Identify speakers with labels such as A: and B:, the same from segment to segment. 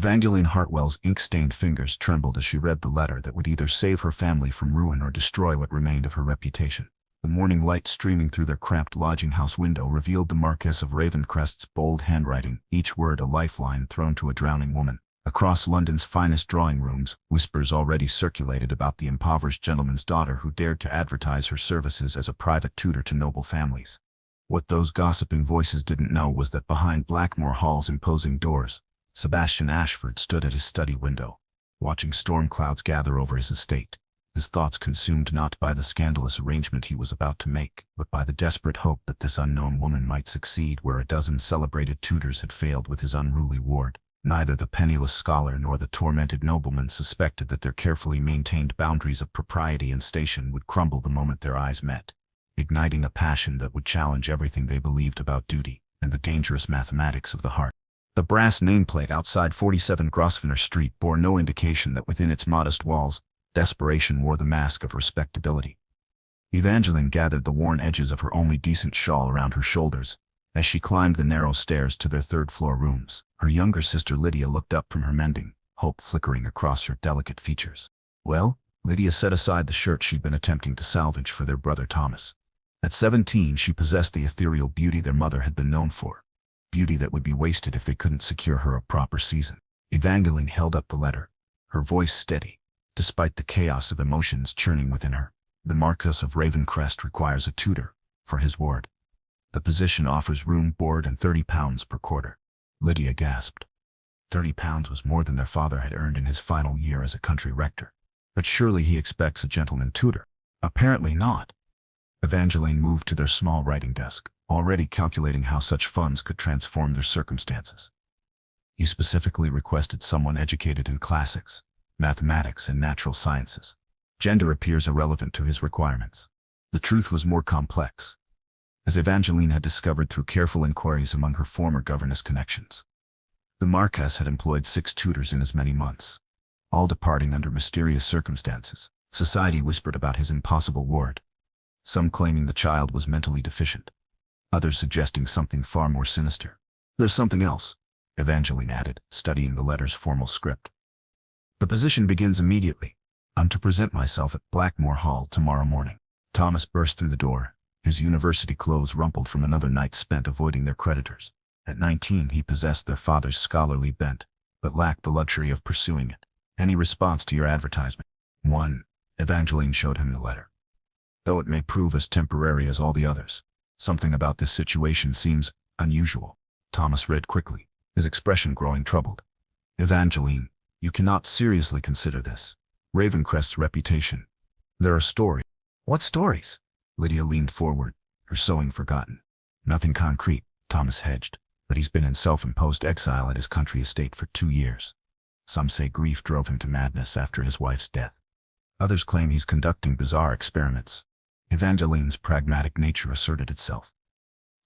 A: Evangeline Hartwell's ink-stained fingers trembled as she read the letter that would either save her family from ruin or destroy what remained of her reputation. The morning light streaming through their cramped lodging-house window revealed the Marquess of Ravencrest's bold handwriting, each word a lifeline thrown to a drowning woman. Across London's finest drawing rooms, whispers already circulated about the impoverished gentleman's daughter who dared to advertise her services as a private tutor to noble families. What those gossiping voices didn't know was that behind Blackmore Hall's imposing doors, Sebastian Ashford stood at his study window, watching storm clouds gather over his estate, his thoughts consumed not by the scandalous arrangement he was about to make, but by the desperate hope that this unknown woman might succeed where a dozen celebrated tutors had failed with his unruly ward. Neither the penniless scholar nor the tormented nobleman suspected that their carefully maintained boundaries of propriety and station would crumble the moment their eyes met, igniting a passion that would challenge everything they believed about duty and the dangerous mathematics of the heart. The brass nameplate outside 47 Grosvenor Street bore no indication that within its modest walls, desperation wore the mask of respectability. Evangeline gathered the worn edges of her only decent shawl around her shoulders as she climbed the narrow stairs to their third-floor rooms. Her younger sister Lydia looked up from her mending, hope flickering across her delicate features. Well, Lydia set aside the shirt she'd been attempting to salvage for their brother Thomas. At 17, she possessed the ethereal beauty their mother had been known for. Beauty that would be wasted if they couldn't secure her a proper season. Evangeline held up the letter, her voice steady, despite the chaos of emotions churning within her. The Marquess of Ravencrest requires a tutor for his ward. The position offers room, board, and £30 per quarter. Lydia gasped. £30 was more than their father had earned in his final year as a country rector. But surely he expects a gentleman tutor. Apparently not. Evangeline moved to their small writing desk, already calculating how such funds could transform their circumstances. You specifically requested someone educated in classics, mathematics, and natural sciences. Gender appears irrelevant to his requirements. The truth was more complex, as Evangeline had discovered through careful inquiries among her former governess connections. The Marquess had employed 6 tutors in as many months, all departing under mysterious circumstances. Society whispered about his impossible ward, some claiming the child was mentally deficient, others suggesting something far more sinister. There's something else, Evangeline added, studying the letter's formal script. The position begins immediately. I'm to present myself at Blackmore Hall tomorrow morning. Thomas burst through the door, his university clothes rumpled from another night spent avoiding their creditors. At 19, he possessed their father's scholarly bent, but lacked the luxury of pursuing it. Any response to your advertisement? 1. Evangeline showed him the letter. Though it may prove as temporary as all the others, something about this situation seems unusual. Thomas read quickly, his expression growing troubled. Evangeline, you cannot seriously consider this. Ravencrest's reputation. There are stories. What stories? Lydia leaned forward, her sewing forgotten. Nothing concrete, Thomas hedged, but he's been in self-imposed exile at his country estate for 2 years. Some say grief drove him to madness after his wife's death. Others claim he's conducting bizarre experiments. Evangeline's pragmatic nature asserted itself.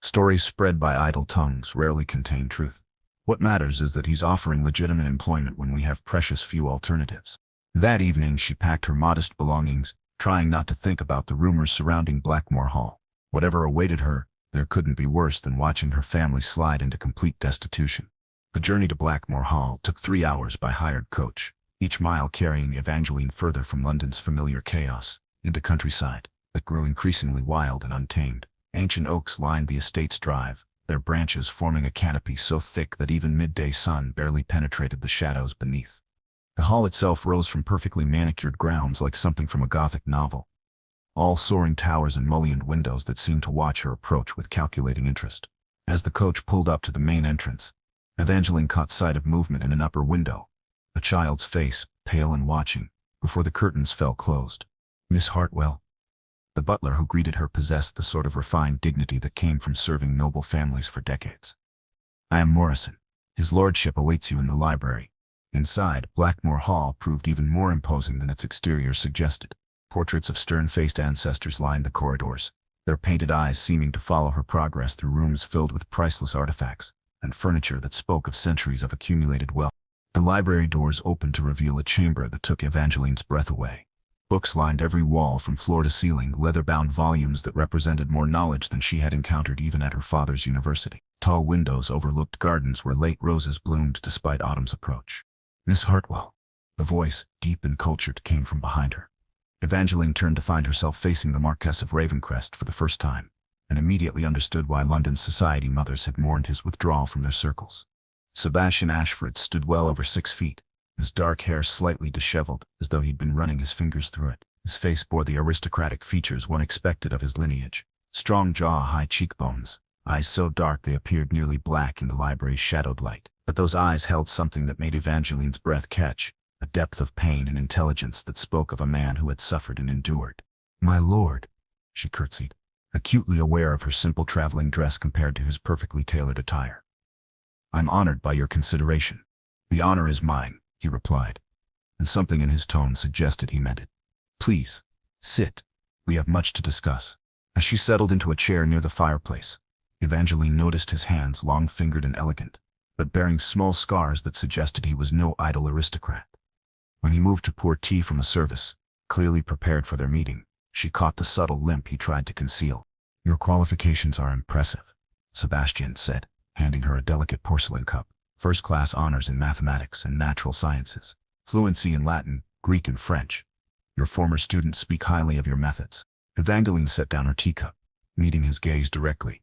A: Stories spread by idle tongues rarely contain truth. What matters is that he's offering legitimate employment when we have precious few alternatives. That evening she packed her modest belongings, trying not to think about the rumors surrounding Blackmore Hall. Whatever awaited her, there couldn't be worse than watching her family slide into complete destitution. The journey to Blackmore Hall took 3 hours by hired coach, each mile carrying Evangeline further from London's familiar chaos, into countryside that grew increasingly wild and untamed. Ancient oaks lined the estate's drive, their branches forming a canopy so thick that even midday sun barely penetrated the shadows beneath. The hall itself rose from perfectly manicured grounds like something from a Gothic novel, all soaring towers and mullioned windows that seemed to watch her approach with calculating interest. As the coach pulled up to the main entrance, Evangeline caught sight of movement in an upper window, a child's face, pale and watching, before the curtains fell closed. Miss Hartwell. The butler who greeted her possessed the sort of refined dignity that came from serving noble families for decades. I am Morrison. His lordship awaits you in the library. Inside, Blackmore Hall proved even more imposing than its exterior suggested. Portraits of stern-faced ancestors lined the corridors, their painted eyes seeming to follow her progress through rooms filled with priceless artifacts and furniture that spoke of centuries of accumulated wealth. The library doors opened to reveal a chamber that took Evangeline's breath away. Books lined every wall from floor to ceiling, leather-bound volumes that represented more knowledge than she had encountered even at her father's university. Tall windows overlooked gardens where late roses bloomed despite autumn's approach. Miss Hartwell. The voice, deep and cultured, came from behind her. Evangeline turned to find herself facing the Marquess of Ravencrest for the first time, and immediately understood why London's society mothers had mourned his withdrawal from their circles. Sebastian Ashford stood well over 6 feet, his dark hair slightly disheveled, as though he'd been running his fingers through it. His face bore the aristocratic features one expected of his lineage. Strong jaw, high cheekbones, eyes so dark they appeared nearly black in the library's shadowed light. But those eyes held something that made Evangeline's breath catch, a depth of pain and intelligence that spoke of a man who had suffered and endured. "My lord," she curtsied, acutely aware of her simple traveling dress compared to his perfectly tailored attire. "I'm honored by your consideration." "The honor is mine," he replied, and something in his tone suggested he meant it. "Please, sit. We have much to discuss." As she settled into a chair near the fireplace, Evangeline noticed his hands, long-fingered and elegant, but bearing small scars that suggested he was no idle aristocrat. When he moved to pour tea from the service, clearly prepared for their meeting, she caught the subtle limp he tried to conceal. "Your qualifications are impressive," Sebastian said, handing her a delicate porcelain cup. "First-class honors in mathematics and natural sciences, fluency in Latin, Greek and French. Your former students speak highly of your methods." Evangeline set down her teacup, meeting his gaze directly.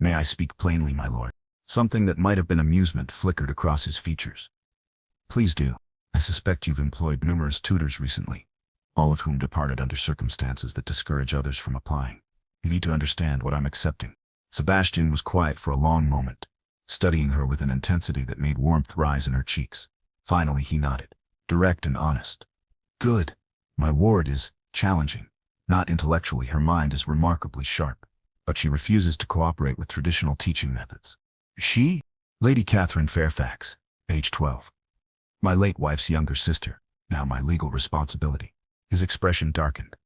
A: "May I speak plainly, my lord?" Something that might have been amusement flickered across his features. "Please do. I suspect you've employed numerous tutors recently, all of whom departed under circumstances that discourage others from applying. You need to understand what I'm accepting." Sebastian was quiet for a long moment, studying her with an intensity that made warmth rise in her cheeks. Finally he nodded, direct and honest. "Good. My ward is challenging. Not intellectually, her mind is remarkably sharp, but she refuses to cooperate with traditional teaching methods." "She?" "Lady Catherine Fairfax, age 12. My late wife's younger sister, now my legal responsibility." His expression darkened.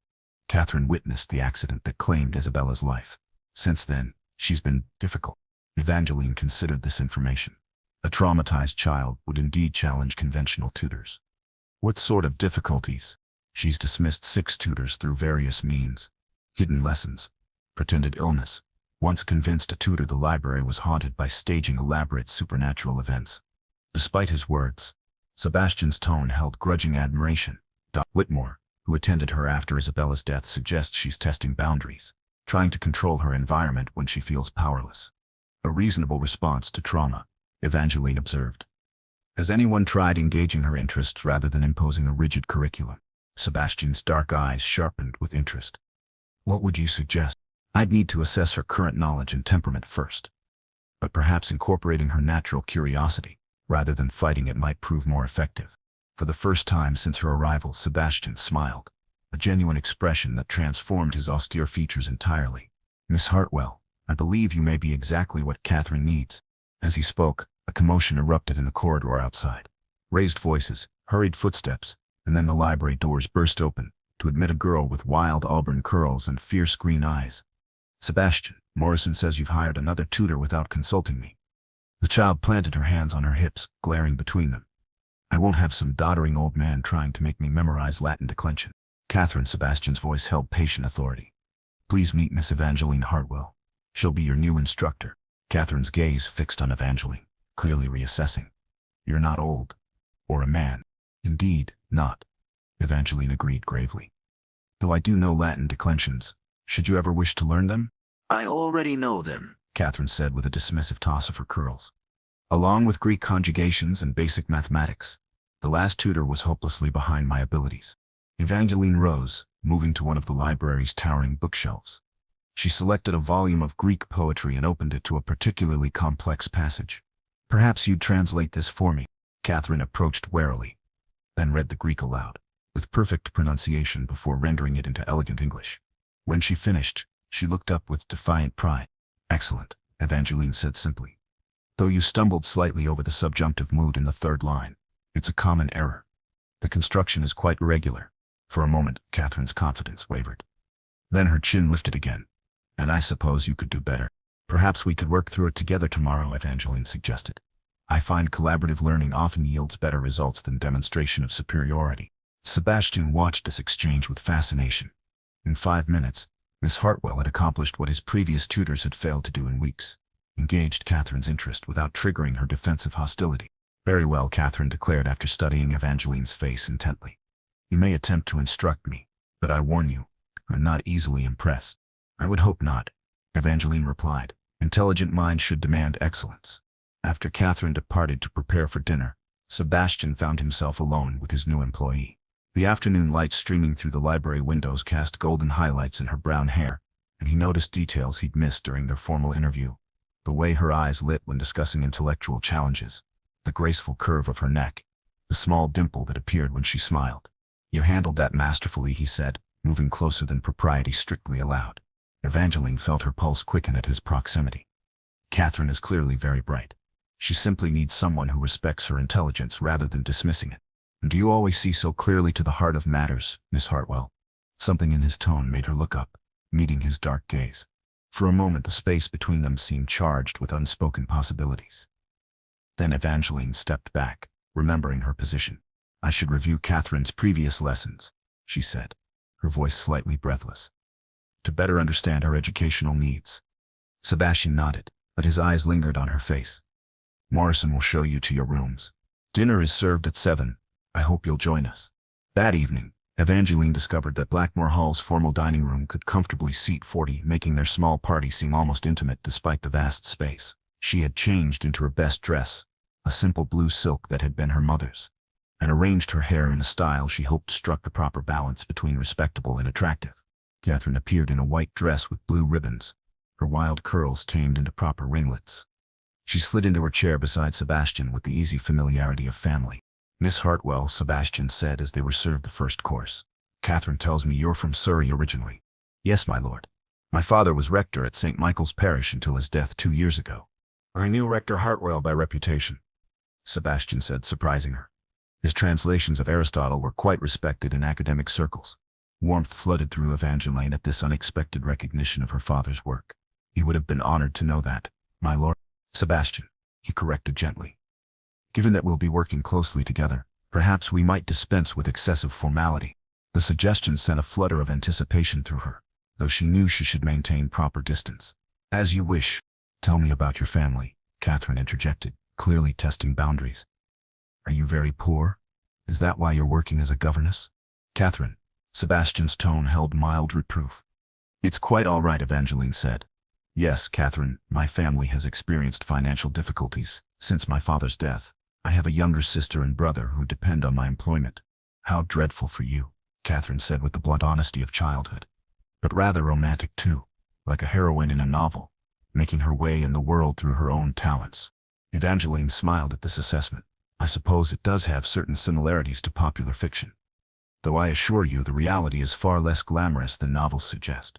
A: "Catherine witnessed the accident that claimed Isabella's life. Since then, she's been difficult." Evangeline considered this information. A traumatized child would indeed challenge conventional tutors. "What sort of difficulties?" "She's dismissed 6 tutors through various means. Hidden lessons, pretended illness. Once convinced a tutor the library was haunted by staging elaborate supernatural events." Despite his words, Sebastian's tone held grudging admiration. Dr. Whitmore, who attended her after Isabella's death, suggests she's testing boundaries, trying to control her environment when she feels powerless. "A reasonable response to trauma," Evangeline observed. "Has anyone tried engaging her interests rather than imposing a rigid curriculum?" Sebastian's dark eyes sharpened with interest. "What would you suggest?" "I'd need to assess her current knowledge and temperament first. But perhaps incorporating her natural curiosity, rather than fighting it, might prove more effective." For the first time since her arrival, Sebastian smiled, a genuine expression that transformed his austere features entirely. "Miss Hartwell, I believe you may be exactly what Catherine needs." As he spoke, a commotion erupted in the corridor outside. Raised voices, hurried footsteps, and then the library doors burst open to admit a girl with wild auburn curls and fierce green eyes. "Sebastian, Morrison says you've hired another tutor without consulting me." The child planted her hands on her hips, glaring between them. "I won't have some doddering old man trying to make me memorize Latin declension." "Catherine," Sebastian's voice held patient authority. "Please meet Miss Evangeline Hartwell. She'll be your new instructor." Catherine's gaze fixed on Evangeline, clearly reassessing. "You're not old. Or a man." "Indeed, not," Evangeline agreed gravely. "Though I do know Latin declensions. Should you ever wish to learn them?" "I already know them," Catherine said with a dismissive toss of her curls. "Along with Greek conjugations and basic mathematics. The last tutor was hopelessly behind my abilities." Evangeline rose, moving to one of the library's towering bookshelves. She selected a volume of Greek poetry and opened it to a particularly complex passage. "Perhaps you'd translate this for me." Catherine approached warily, then read the Greek aloud, with perfect pronunciation before rendering it into elegant English. When she finished, she looked up with defiant pride. "Excellent," Evangeline said simply. "Though you stumbled slightly over the subjunctive mood in the 3rd line. It's a common error. The construction is quite irregular." For a moment, Catherine's confidence wavered. Then her chin lifted again. "And I suppose you could do better." "Perhaps we could work through it together tomorrow," Evangeline suggested. "I find collaborative learning often yields better results than demonstration of superiority." Sebastian watched this exchange with fascination. In 5 minutes, Miss Hartwell had accomplished what his previous tutors had failed to do in weeks. Engaged Catherine's interest without triggering her defensive hostility. Very well, Catherine declared after studying Evangeline's face intently. You may attempt to instruct me, but I warn you, I'm not easily impressed. I would hope not, Evangeline replied. Intelligent minds should demand excellence. After Catherine departed to prepare for dinner, Sebastian found himself alone with his new employee. The afternoon light streaming through the library windows cast golden highlights in her brown hair, and he noticed details he'd missed during their formal interview. The way her eyes lit when discussing intellectual challenges, the graceful curve of her neck, the small dimple that appeared when she smiled. You handled that masterfully, he said, moving closer than propriety strictly allowed. Evangeline felt her pulse quicken at his proximity. Catherine is clearly very bright. She simply needs someone who respects her intelligence rather than dismissing it. And do you always see so clearly to the heart of matters, Miss Hartwell? Something in his tone made her look up, meeting his dark gaze. For a moment the space between them seemed charged with unspoken possibilities. Then Evangeline stepped back, remembering her position. I should review Catherine's previous lessons, she said, her voice slightly breathless, to better understand her educational needs. Sebastian nodded, but his eyes lingered on her face. Morrison will show you to your rooms. Dinner is served at 7. I hope you'll join us. That evening, Evangeline discovered that Blackmore Hall's formal dining room could comfortably seat 40, making their small party seem almost intimate despite the vast space. She had changed into her best dress, a simple blue silk that had been her mother's, and arranged her hair in a style she hoped struck the proper balance between respectable and attractive. Catherine appeared in a white dress with blue ribbons, her wild curls tamed into proper ringlets. She slid into her chair beside Sebastian with the easy familiarity of family. Miss Hartwell, Sebastian said as they were served the first course. Catherine tells me you're from Surrey originally. Yes, my lord. My father was rector at St. Michael's Parish until his death 2 years ago. I knew Rector Hartwell by reputation, Sebastian said, surprising her. His translations of Aristotle were quite respected in academic circles. Warmth flooded through Evangeline at this unexpected recognition of her father's work. He would have been honored to know that, my lord. Sebastian, he corrected gently. Given that we'll be working closely together, perhaps we might dispense with excessive formality. The suggestion sent a flutter of anticipation through her, though she knew she should maintain proper distance. As you wish. Tell me about your family, Catherine interjected, clearly testing boundaries. Are you very poor? Is that why you're working as a governess? Catherine, Sebastian's tone held mild reproof. It's quite all right, Evangeline said. Yes, Catherine, my family has experienced financial difficulties since my father's death. I have a younger sister and brother who depend on my employment. How dreadful for you, Catherine said with the blunt honesty of childhood. But rather romantic too, like a heroine in a novel, making her way in the world through her own talents. Evangeline smiled at this assessment. I suppose it does have certain similarities to popular fiction, though I assure you the reality is far less glamorous than novels suggest.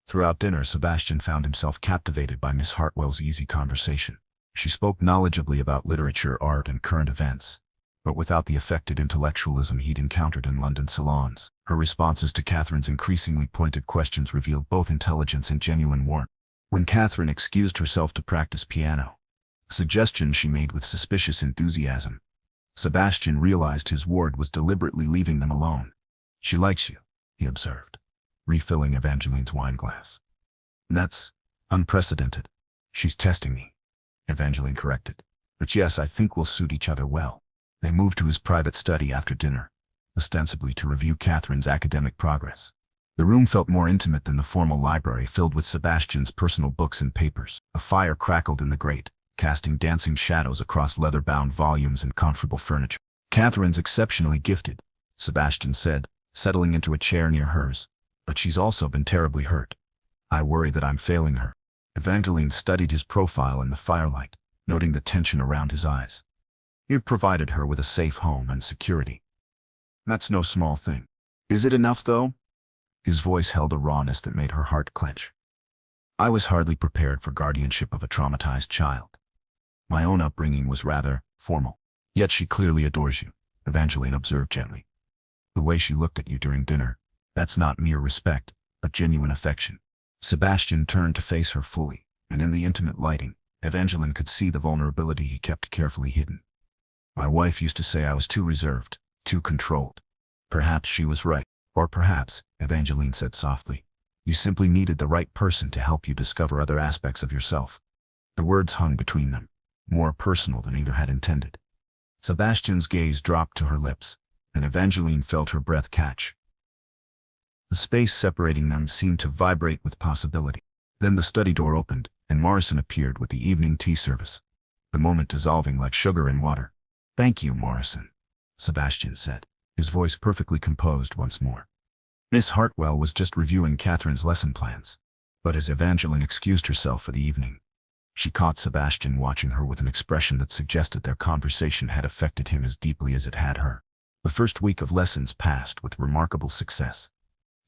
A: Throughout dinner, Sebastian found himself captivated by Miss Hartwell's easy conversation. She spoke knowledgeably about literature, art, and current events, but without the affected intellectualism he'd encountered in London salons. Her responses to Catherine's increasingly pointed questions revealed both intelligence and genuine warmth. When Catherine excused herself to practice piano, a suggestion she made with suspicious enthusiasm, Sebastian realized his ward was deliberately leaving them alone. She likes you, he observed, refilling Evangeline's wine glass. That's unprecedented. She's testing me, Evangeline corrected. But yes, I think we'll suit each other well. They moved to his private study after dinner, ostensibly to review Catherine's academic progress. The room felt more intimate than the formal library filled with Sebastian's personal books and papers. A fire crackled in the grate, casting dancing shadows across leather-bound volumes and comfortable furniture. Catherine's exceptionally gifted, Sebastian said, settling into a chair near hers. But she's also been terribly hurt. I worry that I'm failing her. Evangeline studied his profile in the firelight, noting the tension around his eyes. You've provided her with a safe home and security. That's no small thing. Is it enough, though? His voice held a rawness that made her heart clench. I was hardly prepared for guardianship of a traumatized child. My own upbringing was rather formal. Yet she clearly adores you, Evangeline observed gently. The way she looked at you during dinner, that's not mere respect, but genuine affection. Sebastian turned to face her fully, and in the intimate lighting, Evangeline could see the vulnerability he kept carefully hidden. My wife used to say I was too reserved, too controlled. Perhaps she was right. Or perhaps, Evangeline said softly, you simply needed the right person to help you discover other aspects of yourself. The words hung between them, more personal than either had intended. Sebastian's gaze dropped to her lips, and Evangeline felt her breath catch. The space separating them seemed to vibrate with possibility. Then the study door opened, and Morrison appeared with the evening tea service, the moment dissolving like sugar in water. "Thank you, Morrison," Sebastian said, his voice perfectly composed once more. Miss Hartwell was just reviewing Catherine's lesson plans, but as Evangeline excused herself for the evening, she caught Sebastian watching her with an expression that suggested their conversation had affected him as deeply as it had her. The first week of lessons passed with remarkable success.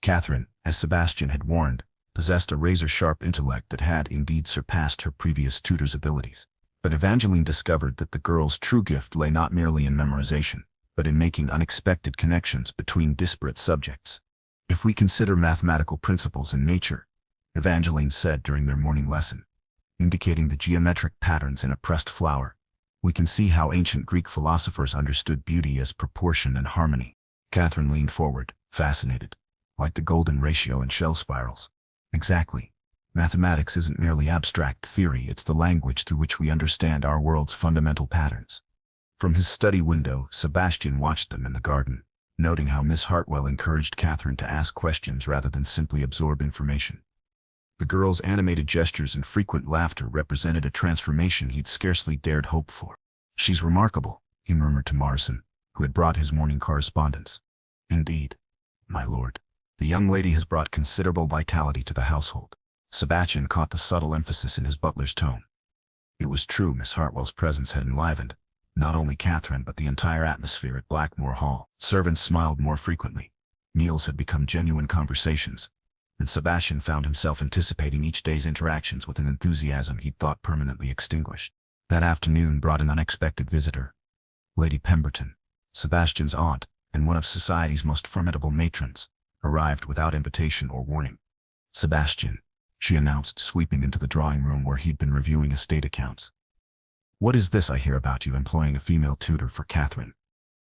A: Catherine, as Sebastian had warned, possessed a razor-sharp intellect that had indeed surpassed her previous tutor's abilities. But Evangeline discovered that the girl's true gift lay not merely in memorization, but in making unexpected connections between disparate subjects. "If we consider mathematical principles in nature," Evangeline said during their morning lesson, indicating the geometric patterns in a pressed flower, "we can see how ancient Greek philosophers understood beauty as proportion and harmony." Catherine leaned forward, fascinated, like the golden ratio in shell spirals. "Exactly. Mathematics isn't merely abstract theory, it's the language through which we understand our world's fundamental patterns." From his study window, Sebastian watched them in the garden, noting how Miss Hartwell encouraged Catherine to ask questions rather than simply absorb information. The girl's animated gestures and frequent laughter represented a transformation he'd scarcely dared hope for. "She's remarkable," he murmured to Morrison, who had brought his morning correspondence. "Indeed, my lord. The young lady has brought considerable vitality to the household." Sebastian caught the subtle emphasis in his butler's tone. It was true, Miss Hartwell's presence had enlivened not only Catherine but the entire atmosphere at Blackmore Hall. Servants smiled more frequently. Meals had become genuine conversations, and Sebastian found himself anticipating each day's interactions with an enthusiasm he'd thought permanently extinguished. That afternoon brought an unexpected visitor. Lady Pemberton, Sebastian's aunt, and one of society's most formidable matrons, arrived without invitation or warning. "Sebastian," she announced, sweeping into the drawing room where he'd been reviewing estate accounts. "What is this I hear about you employing a female tutor for Catherine?"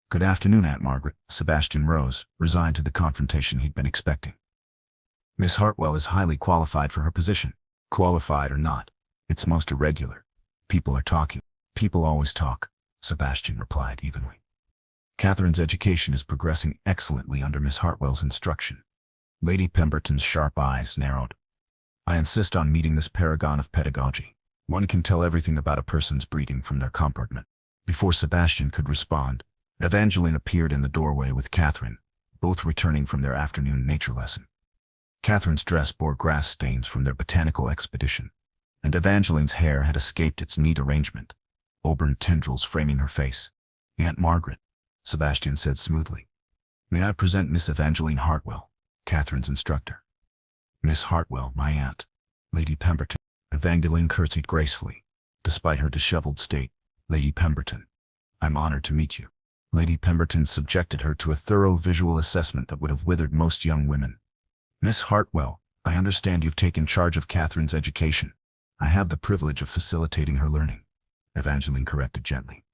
A: "Good afternoon, Aunt Margaret." Sebastian rose, resigned to the confrontation he'd been expecting. "Miss Hartwell is highly qualified for her position. Qualified or not, it's most irregular. People are talking." "People always talk," Sebastian replied evenly. "Catherine's education is progressing excellently under Miss Hartwell's instruction." Lady Pemberton's sharp eyes narrowed. "I insist on meeting this paragon of pedagogy. One can tell everything about a person's breeding from their comportment." Before Sebastian could respond, Evangeline appeared in the doorway with Catherine, both returning from their afternoon nature lesson. Catherine's dress bore grass stains from their botanical expedition, and Evangeline's hair had escaped its neat arrangement, auburn tendrils framing her face. "Aunt Margaret," Sebastian said smoothly. "May I present Miss Evangeline Hartwell, Catherine's instructor?" "Miss Hartwell, my aunt, Lady Pemberton." Evangeline curtsied gracefully, despite her disheveled state. "Lady Pemberton, I'm honored to meet you." Lady Pemberton subjected her to a thorough visual assessment that would have withered most young women. "Miss Hartwell, I understand you've taken charge of Catherine's education." "I have the privilege of facilitating her learning," Evangeline corrected gently.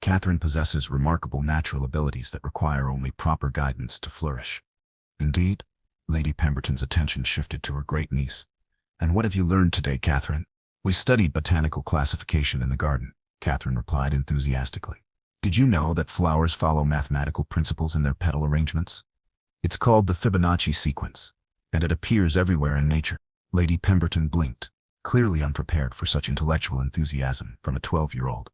A: "Catherine possesses remarkable natural abilities that require only proper guidance to flourish." "Indeed?" Lady Pemberton's attention shifted to her great niece. "And what have you learned today, Catherine?" "We studied botanical classification in the garden," Catherine replied enthusiastically. "Did you know that flowers follow mathematical principles in their petal arrangements? It's called the Fibonacci sequence, and it appears everywhere in nature." Lady Pemberton blinked, clearly unprepared for such intellectual enthusiasm from a 12-year-old.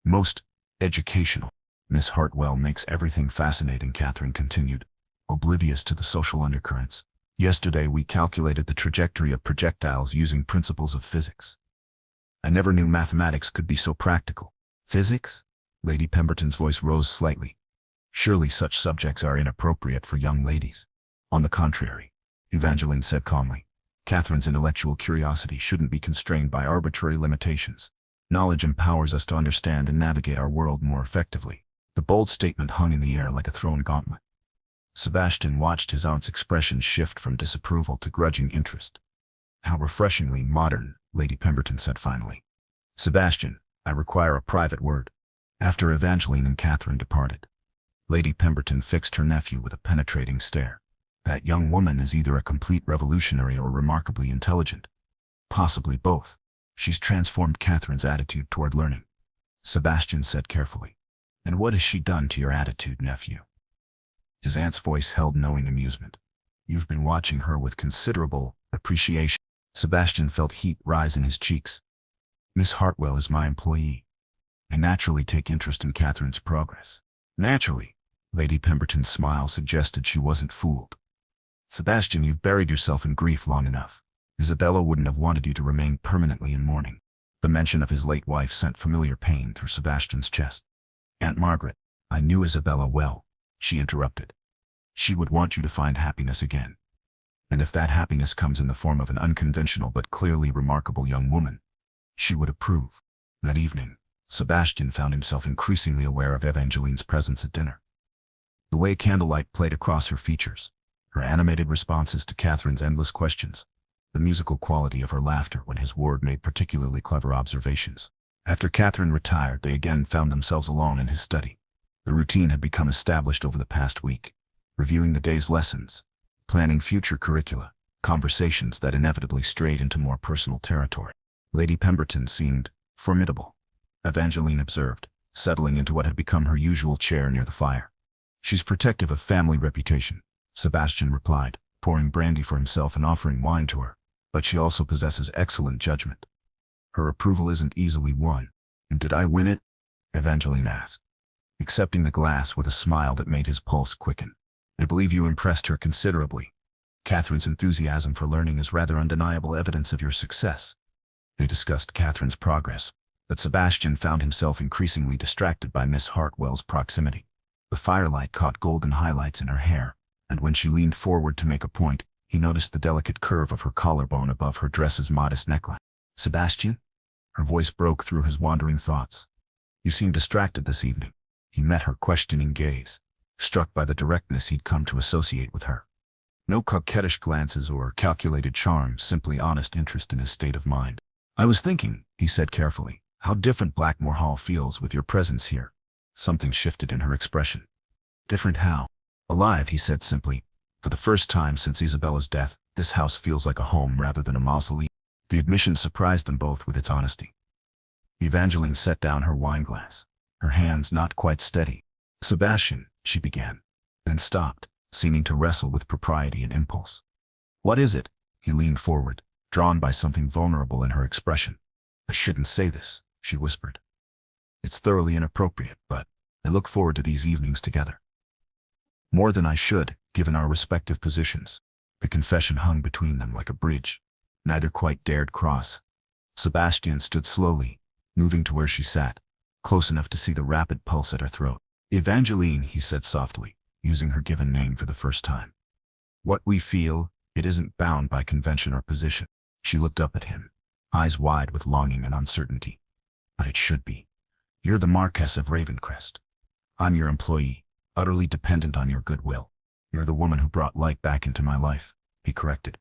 A: "Most educational. Miss Hartwell makes everything fascinating," Catherine continued, oblivious to the social undercurrents. "Yesterday we calculated the trajectory of projectiles using principles of physics. I never knew mathematics could be so practical." "Physics?" Lady Pemberton's voice rose slightly. "Surely such subjects are inappropriate for young ladies." "On the contrary," Evangeline said calmly, "Catherine's intellectual curiosity shouldn't be constrained by arbitrary limitations. Knowledge empowers us to understand and navigate our world more effectively." The bold statement hung in the air like a thrown gauntlet. Sebastian watched his aunt's expression shift from disapproval to grudging interest. "How refreshingly modern," Lady Pemberton said finally. "Sebastian, I require a private word." After Evangeline and Catherine departed, Lady Pemberton fixed her nephew with a penetrating stare. "That young woman is either a complete revolutionary or remarkably intelligent. Possibly both. She's transformed Catherine's attitude toward learning," Sebastian said carefully. And what has she done to your attitude, nephew? His aunt's voice held knowing amusement. You've been watching her with considerable appreciation. Sebastian felt heat rise in his cheeks. Miss Hartwell is my employee. I naturally take interest in Catherine's progress. Naturally. Lady Pemberton's smile suggested she wasn't fooled. Sebastian, you've buried yourself in grief long enough. Isabella wouldn't have wanted you to remain permanently in mourning. The mention of his late wife sent familiar pain through Sebastian's chest. Aunt Margaret, I knew Isabella well, she interrupted. She would want you to find happiness again. And if that happiness comes in the form of an unconventional but clearly remarkable young woman, she would approve. That evening, Sebastian found himself increasingly aware of Evangeline's presence at dinner. The way candlelight played across her features, her animated responses to Catherine's endless questions, the musical quality of her laughter when his ward made particularly clever observations. After Catherine retired, they again found themselves alone in his study. The routine had become established over the past week, reviewing the day's lessons, planning future curricula, conversations that inevitably strayed into more personal territory. Lady Pemberton seemed formidable, Evangeline observed, settling into what had become her usual chair near the fire. She's protective of family reputation, Sebastian replied, pouring brandy for himself and offering wine to her. But she also possesses excellent judgment. Her approval isn't easily won. And did I win it? Evangeline asked, accepting the glass with a smile that made his pulse quicken. I believe you impressed her considerably. Catherine's enthusiasm for learning is rather undeniable evidence of your success. They discussed Catherine's progress, but Sebastian found himself increasingly distracted by Miss Hartwell's proximity. The firelight caught golden highlights in her hair, and when she leaned forward to make a point, he noticed the delicate curve of her collarbone above her dress's modest neckline. Sebastian? Her voice broke through his wandering thoughts. You seem distracted this evening. He met her questioning gaze, struck by the directness he'd come to associate with her. No coquettish glances or calculated charm, simply honest interest in his state of mind. I was thinking, he said carefully, how different Blackmore Hall feels with your presence here. Something shifted in her expression. Different how? Alive, he said simply. For the first time since Isabella's death, this house feels like a home rather than a mausoleum. The admission surprised them both with its honesty. Evangeline set down her wineglass, her hands not quite steady. Sebastian, she began, then stopped, seeming to wrestle with propriety and impulse. What is it? He leaned forward, drawn by something vulnerable in her expression. I shouldn't say this, she whispered. It's thoroughly inappropriate, but I look forward to these evenings together. More than I should, given our respective positions. The confession hung between them like a bridge. Neither quite dared cross. Sebastian stood slowly, moving to where she sat, close enough to see the rapid pulse at her throat. Evangeline, he said softly, using her given name for the first time. What we feel, it isn't bound by convention or position. She looked up at him, eyes wide with longing and uncertainty. But it should be. You're the Marquess of Ravencrest. I'm your employee, utterly dependent on your goodwill. You're the woman who brought light back into my life, he corrected,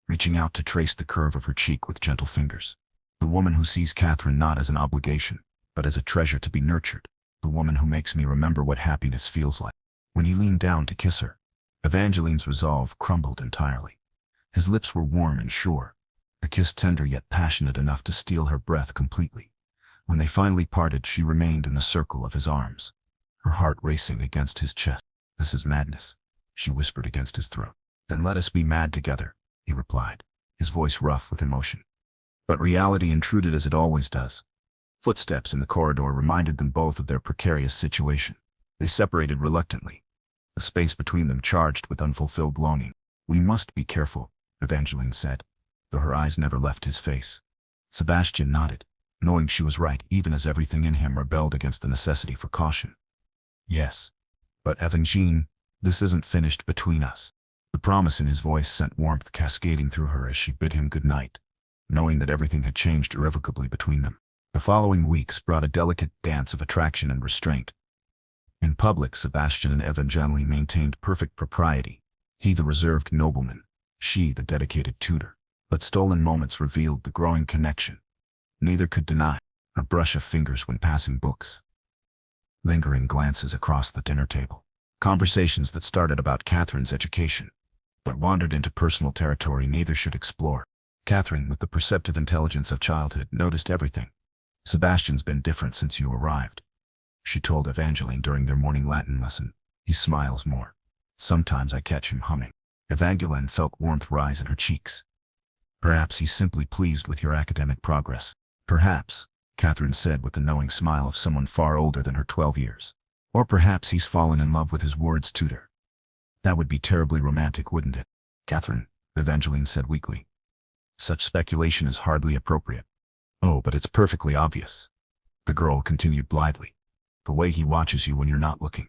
A: reaching out to trace the curve of her cheek with gentle fingers. The woman who sees Catherine not as an obligation, but as a treasure to be nurtured. The woman who makes me remember what happiness feels like. When he leaned down to kiss her, Evangeline's resolve crumbled entirely. His lips were warm and sure, a kiss tender yet passionate enough to steal her breath completely. When they finally parted, she remained in the circle of his arms, her heart racing against his chest. This is madness, she whispered against his throat. Then let us be mad together, he replied, his voice rough with emotion. But reality intruded as it always does. Footsteps in the corridor reminded them both of their precarious situation. They separated reluctantly, the space between them charged with unfulfilled longing. We must be careful, Evangeline said, though her eyes never left his face. Sebastian nodded, knowing she was right even as everything in him rebelled against the necessity for caution. Yes, but Evangeline, this isn't finished between us. The promise in his voice sent warmth cascading through her as she bid him good night, knowing that everything had changed irrevocably between them. The following weeks brought a delicate dance of attraction and restraint. In public, Sebastian and Evangeline maintained perfect propriety, he the reserved nobleman, she the dedicated tutor. But stolen moments revealed the growing connection. Neither could deny a brush of fingers when passing books, lingering glances across the dinner table, conversations that started about Catherine's education, but wandered into personal territory neither should explore. Catherine, with the perceptive intelligence of childhood, noticed everything. Sebastian's been different since you arrived. she told Evangeline during their morning Latin lesson. He smiles more. Sometimes I catch him humming. Evangeline felt warmth rise in her cheeks. Perhaps he's simply pleased with your academic progress. Perhaps, Catherine said with the knowing smile of someone far older than her 12 years. Or perhaps he's fallen in love with his ward's tutor. That would be terribly romantic, wouldn't it? Catherine, Evangeline said weakly. Such speculation is hardly appropriate. Oh, but it's perfectly obvious. The girl continued blithely. The way he watches you when you're not looking.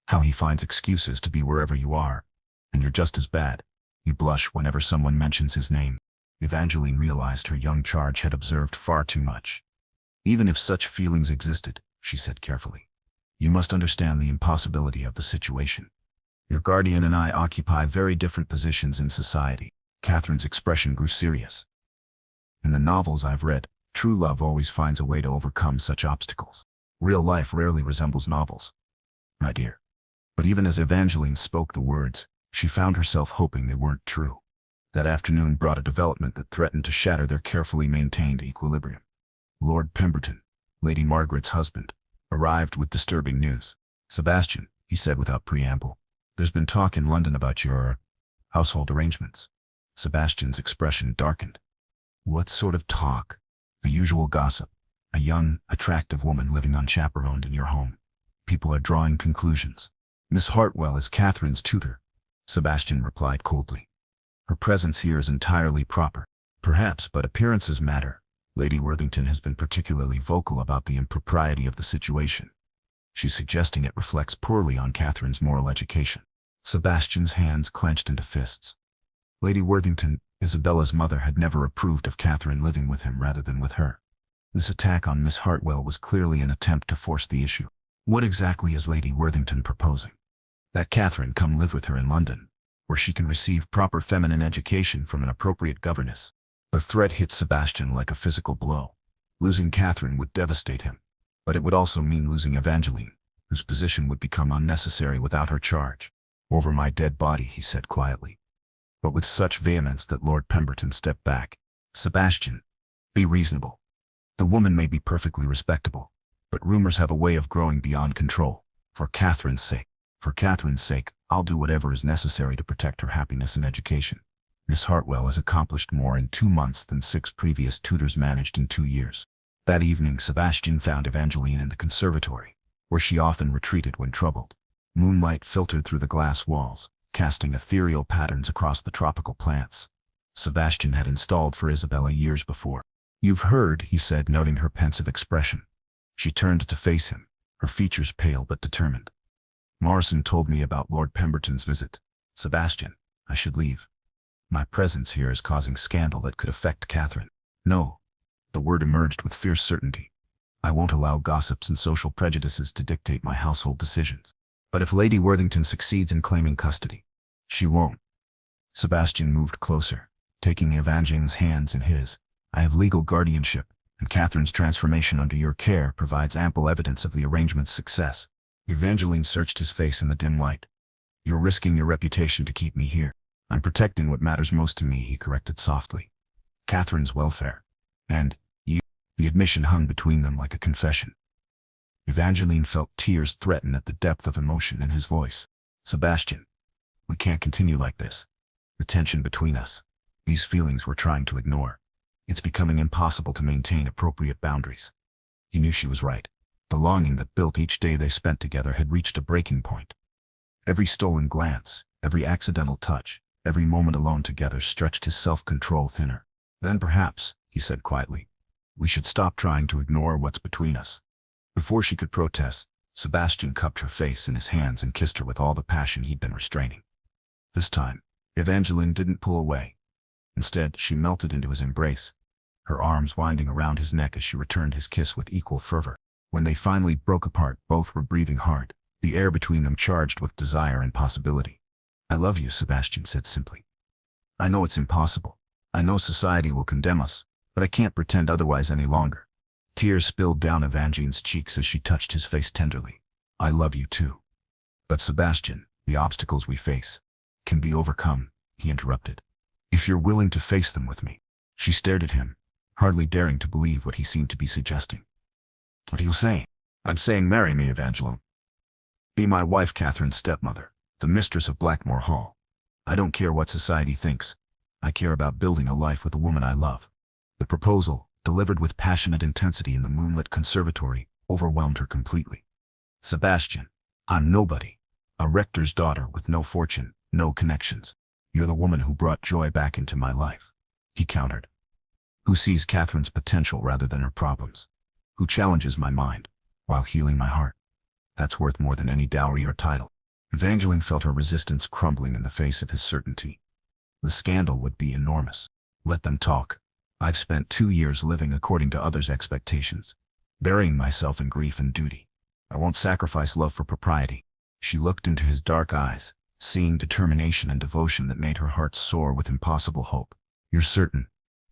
A: How he finds excuses to be wherever you are. And you're just as bad. You blush whenever someone mentions his name. Evangeline realized her young charge had observed far too much. Even if such feelings existed, she said carefully, you must understand the impossibility of the situation. Your guardian and I occupy very different positions in society. Catherine's expression grew serious. In the novels I've read, true love always finds a way to overcome such obstacles. Real life rarely resembles novels, my dear. But even as Evangeline spoke the words, she found herself hoping they weren't true. That afternoon brought a development that threatened to shatter their carefully maintained equilibrium. Lord Pemberton, Lady Margaret's husband, arrived with disturbing news. Sebastian, he said without preamble, there's been talk in London about your household arrangements. Sebastian's expression darkened. What sort of talk? The usual gossip. A young, attractive woman living unchaperoned in your home. People are drawing conclusions. Miss Hartwell is Catherine's tutor, Sebastian replied coldly. Her presence here is entirely proper. Perhaps, but appearances matter. Lady Worthington has been particularly vocal about the impropriety of the situation. She's suggesting it reflects poorly on Catherine's moral education. Sebastian's hands clenched into fists. Lady Worthington, Isabella's mother, had never approved of Catherine living with him rather than with her. This attack on Miss Hartwell was clearly an attempt to force the issue. What exactly is Lady Worthington proposing? That Catherine come live with her in London, where she can receive proper feminine education from an appropriate governess. The threat hit Sebastian like a physical blow. Losing Catherine would devastate him, but it would also mean losing Evangeline, whose position would become unnecessary without her charge. Over my dead body, he said quietly, but with such vehemence that Lord Pemberton stepped back. Sebastian, be reasonable. The woman may be perfectly respectable, but rumors have a way of growing beyond control. For Catherine's sake, I'll do whatever is necessary to protect her happiness and education. Miss Hartwell has accomplished more in 2 months than 6 previous tutors managed in 2 years. That evening, Sebastian found Evangeline in the conservatory, where she often retreated when troubled. Moonlight filtered through the glass walls, casting ethereal patterns across the tropical plants. Sebastian had installed for Isabella years before. You've heard, he said, noting her pensive expression. She turned to face him, her features pale but determined. Morrison told me about Lord Pemberton's visit. Sebastian, I should leave. My presence here is causing scandal that could affect Catherine. No. The word emerged with fierce certainty. I won't allow gossips and social prejudices to dictate my household decisions. But if Lady Worthington succeeds in claiming custody, she won't. Sebastian moved closer, taking Evangeline's hands in his. I have legal guardianship, and Catherine's transformation under your care provides ample evidence of the arrangement's success. Evangeline searched his face in the dim light. You're risking your reputation to keep me here. I'm protecting what matters most to me, he corrected softly. Catherine's welfare. And you. The admission hung between them like a confession. Evangeline felt tears threaten at the depth of emotion in his voice. Sebastian, we can't continue like this. The tension between us. These feelings we're trying to ignore. It's becoming impossible to maintain appropriate boundaries. He knew she was right. The longing that built each day they spent together had reached a breaking point. Every stolen glance, every accidental touch, every moment alone together stretched his self-control thinner. Then perhaps, he said quietly, we should stop trying to ignore what's between us. Before she could protest, Sebastian cupped her face in his hands and kissed her with all the passion he'd been restraining. This time, Evangeline didn't pull away. Instead, she melted into his embrace, her arms winding around his neck as she returned his kiss with equal fervor. When they finally broke apart, both were breathing hard, the air between them charged with desire and possibility. I love you, Sebastian said simply. I know it's impossible. I know society will condemn us, but I can't pretend otherwise any longer. Tears spilled down Evangeline's cheeks as she touched his face tenderly. I love you too. But Sebastian, the obstacles we face can be overcome, he interrupted. If you're willing to face them with me. She stared at him, hardly daring to believe what he seemed to be suggesting. What are you saying? I'm saying marry me, Evangeline. Be my wife, Catherine's stepmother, the mistress of Blackmore Hall. I don't care what society thinks. I care about building a life with a woman I love. The proposal, delivered with passionate intensity in the moonlit conservatory, overwhelmed her completely. Sebastian, I'm nobody. A rector's daughter with no fortune, no connections. You're the woman who brought joy back into my life. He countered. Who sees Catherine's potential rather than her problems. Who challenges my mind, while healing my heart. That's worth more than any dowry or title. Evangeline felt her resistance crumbling in the face of his certainty. The scandal would be enormous. Let them talk. I've spent 2 years living according to others' expectations, burying myself in grief and duty. I won't sacrifice love for propriety. She looked into his dark eyes, seeing determination and devotion that made her heart soar with impossible hope. You're certain,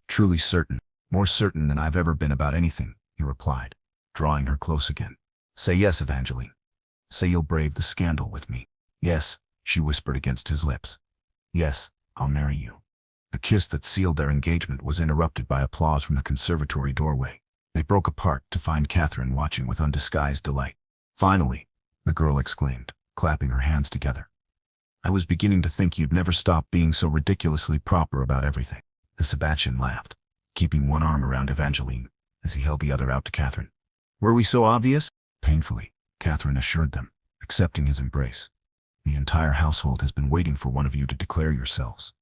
A: truly certain, more certain than I've ever been about anything, he replied, drawing her close again. Say yes, Evangeline. Say you'll brave the scandal with me. Yes, she whispered against his lips. Yes, I'll marry you. The kiss that sealed their engagement was interrupted by applause from the conservatory doorway. They broke apart to find Catherine watching with undisguised delight. Finally, the girl exclaimed, clapping her hands together. I was beginning to think you'd never stop being so ridiculously proper about everything. The Sebastian laughed, keeping one arm around Evangeline, as he held the other out to Catherine. Were we so obvious? Painfully, Catherine assured them, accepting his embrace. The entire household has been waiting for one of you to declare yourselves.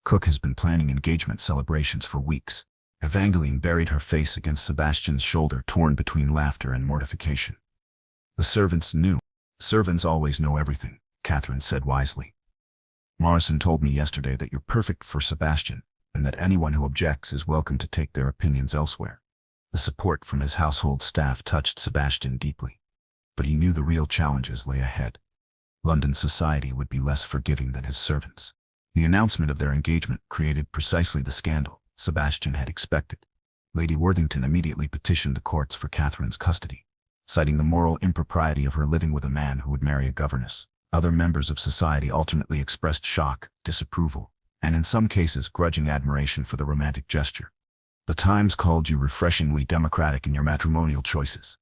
A: Cook has been planning engagement celebrations for weeks. Evangeline buried her face against Sebastian's shoulder, torn between laughter and mortification. The servants knew. Servants always know everything, Catherine said wisely. Morrison told me yesterday that you're perfect for Sebastian, and that anyone who objects is welcome to take their opinions elsewhere. The support from his household staff touched Sebastian deeply. But he knew the real challenges lay ahead. London society would be less forgiving than his servants. The announcement of their engagement created precisely the scandal Sebastian had expected. Lady Worthington immediately petitioned the courts for Catherine's custody, citing the moral impropriety of her living with a man who would marry a governess. Other members of society alternately expressed shock, disapproval, and in some cases grudging admiration for the romantic gesture. The Times called you refreshingly democratic in your matrimonial choices,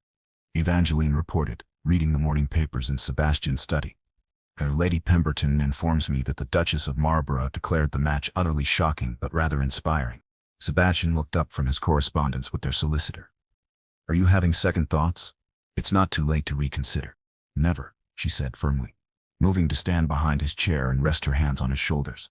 A: Evangeline reported, reading the morning papers in Sebastian's study. Lady Pemberton informs me that the Duchess of Marlborough declared the match utterly shocking but rather inspiring. Sebastian looked up from his correspondence with their solicitor. Are you having second thoughts? It's not too late to reconsider. Never, she said firmly, moving to stand behind his chair and rest her hands on his shoulders.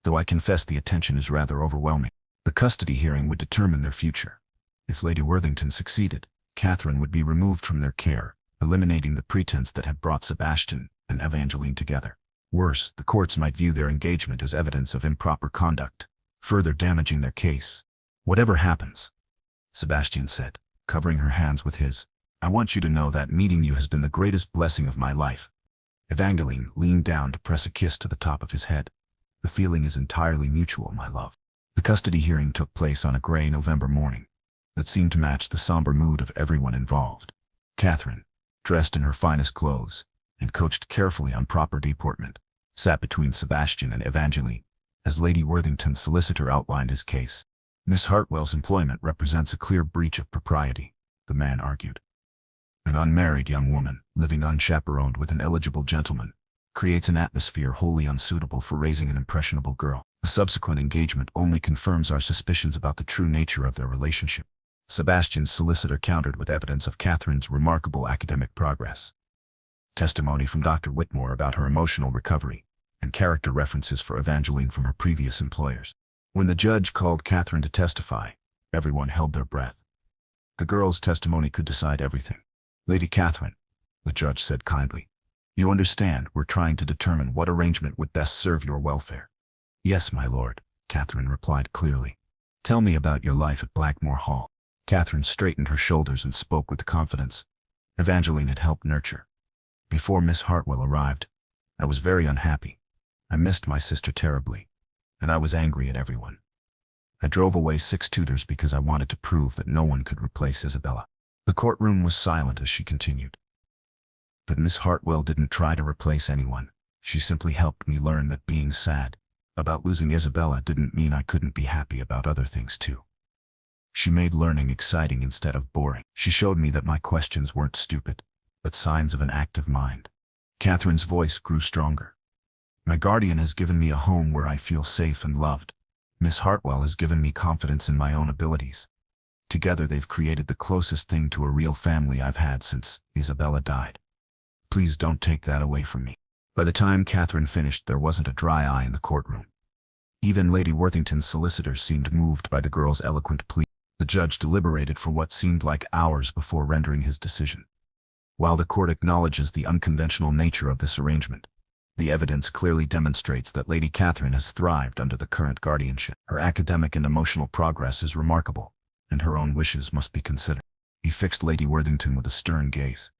A: Though I confess the attention is rather overwhelming. The custody hearing would determine their future. If Lady Worthington succeeded, Catherine would be removed from their care, eliminating the pretense that had brought Sebastian and Evangeline together. Worse, the courts might view their engagement as evidence of improper conduct, further damaging their case. Whatever happens, Sebastian said, covering her hands with his, I want you to know that meeting you has been the greatest blessing of my life. Evangeline leaned down to press a kiss to the top of his head. The feeling is entirely mutual, my love. The custody hearing took place on a gray November morning that seemed to match the somber mood of everyone involved. Catherine, dressed in her finest clothes and coached carefully on proper deportment, sat between Sebastian and Evangeline as Lady Worthington's solicitor outlined his case. Miss Hartwell's employment represents a clear breach of propriety, the man argued. An unmarried young woman, living unchaperoned with an eligible gentleman, creates an atmosphere wholly unsuitable for raising an impressionable girl. The subsequent engagement only confirms our suspicions about the true nature of their relationship. Sebastian's solicitor countered with evidence of Catherine's remarkable academic progress. Testimony from Dr. Whitmore about her emotional recovery, and character references for Evangeline from her previous employers. When the judge called Catherine to testify, everyone held their breath. The girl's testimony could decide everything. Lady Catherine, the judge said kindly, you understand we're trying to determine what arrangement would best serve your welfare. Yes, my lord, Catherine replied clearly. Tell me about your life at Blackmore Hall. Catherine straightened her shoulders and spoke with confidence Evangeline had helped nurture. Before Miss Hartwell arrived, I was very unhappy. I missed my sister terribly, and I was angry at everyone. I drove away 6 tutors because I wanted to prove that no one could replace Isabella. The courtroom was silent as she continued. But Miss Hartwell didn't try to replace anyone. She simply helped me learn that being sad about losing Isabella didn't mean I couldn't be happy about other things too. She made learning exciting instead of boring. She showed me that my questions weren't stupid, but signs of an active mind. Catherine's voice grew stronger. My guardian has given me a home where I feel safe and loved. Miss Hartwell has given me confidence in my own abilities. Together they've created the closest thing to a real family I've had since Isabella died. Please don't take that away from me. By the time Catherine finished, there wasn't a dry eye in the courtroom. Even Lady Worthington's solicitor seemed moved by the girl's eloquent plea. The judge deliberated for what seemed like hours before rendering his decision. While the court acknowledges the unconventional nature of this arrangement, the evidence clearly demonstrates that Lady Catherine has thrived under the current guardianship. Her academic and emotional progress is remarkable, and her own wishes must be considered. He fixed Lady Worthington with a stern gaze.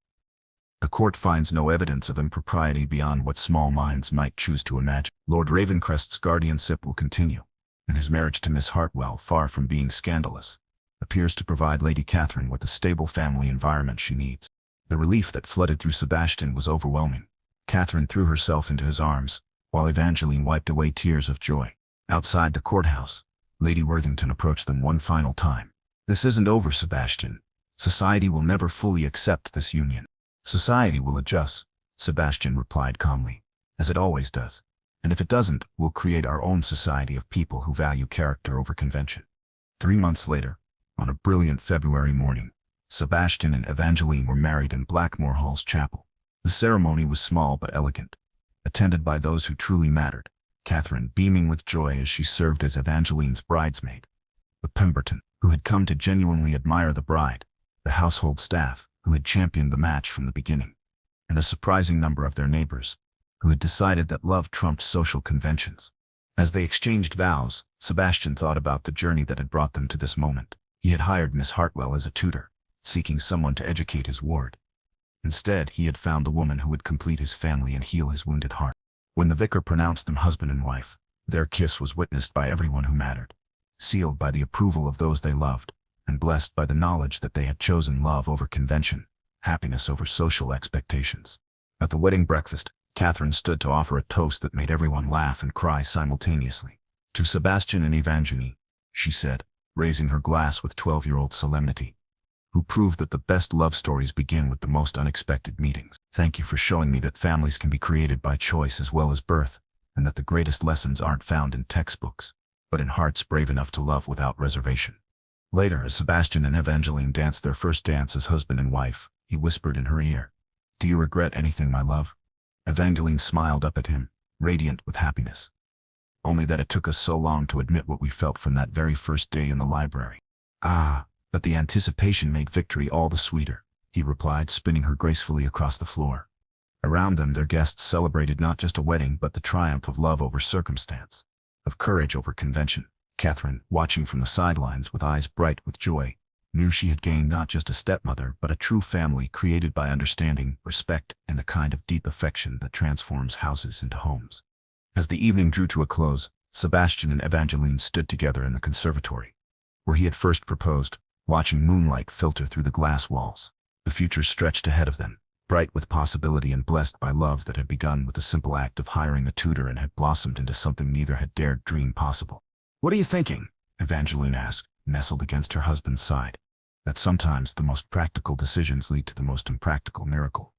A: The court finds no evidence of impropriety beyond what small minds might choose to imagine. Lord Ravencrest's guardianship will continue, and his marriage to Miss Hartwell, far from being scandalous, appears to provide Lady Catherine with the stable family environment she needs. The relief that flooded through Sebastian was overwhelming. Catherine threw herself into his arms, while Evangeline wiped away tears of joy. Outside the courthouse, Lady Worthington approached them one final time. This isn't over, Sebastian. Society will never fully accept this union. Society will adjust, Sebastian replied calmly, as it always does. And if it doesn't, we'll create our own society of people who value character over convention. 3 months later, on a brilliant February morning, Sebastian and Evangeline were married in Blackmore Hall's chapel. The ceremony was small but elegant, attended by those who truly mattered, Catherine beaming with joy as she served as Evangeline's bridesmaid, the Pemberton, who had come to genuinely admire the bride, the household staff, who had championed the match from the beginning, and a surprising number of their neighbors, who had decided that love trumped social conventions. As they exchanged vows, Sebastian thought about the journey that had brought them to this moment. He had hired Miss Hartwell as a tutor, seeking someone to educate his ward. Instead, he had found the woman who would complete his family and heal his wounded heart. When the vicar pronounced them husband and wife, their kiss was witnessed by everyone who mattered, sealed by the approval of those they loved, and blessed by the knowledge that they had chosen love over convention, happiness over social expectations. At the wedding breakfast, Catherine stood to offer a toast that made everyone laugh and cry simultaneously. To Sebastian and Evangeline, she said, raising her glass with 12-year-old solemnity, who proved that the best love stories begin with the most unexpected meetings. Thank you for showing me that families can be created by choice as well as birth, and that the greatest lessons aren't found in textbooks, but in hearts brave enough to love without reservation. Later, as Sebastian and Evangeline danced their first dance as husband and wife, he whispered in her ear, "Do you regret anything, my love?" Evangeline smiled up at him, radiant with happiness. "Only that it took us so long to admit what we felt from that very first day in the library." "Ah, but the anticipation made victory all the sweeter," he replied, spinning her gracefully across the floor. Around them, their guests celebrated not just a wedding, but the triumph of love over circumstance, of courage over convention. Catherine, watching from the sidelines with eyes bright with joy, knew she had gained not just a stepmother, but a true family created by understanding, respect, and the kind of deep affection that transforms houses into homes. As the evening drew to a close, Sebastian and Evangeline stood together in the conservatory, where he had first proposed, watching moonlight filter through the glass walls. The future stretched ahead of them, bright with possibility and blessed by love that had begun with the simple act of hiring a tutor and had blossomed into something neither had dared dream possible. "What are you thinking?" Evangeline asked, nestled against her husband's side. "That sometimes the most practical decisions lead to the most impractical miracle,"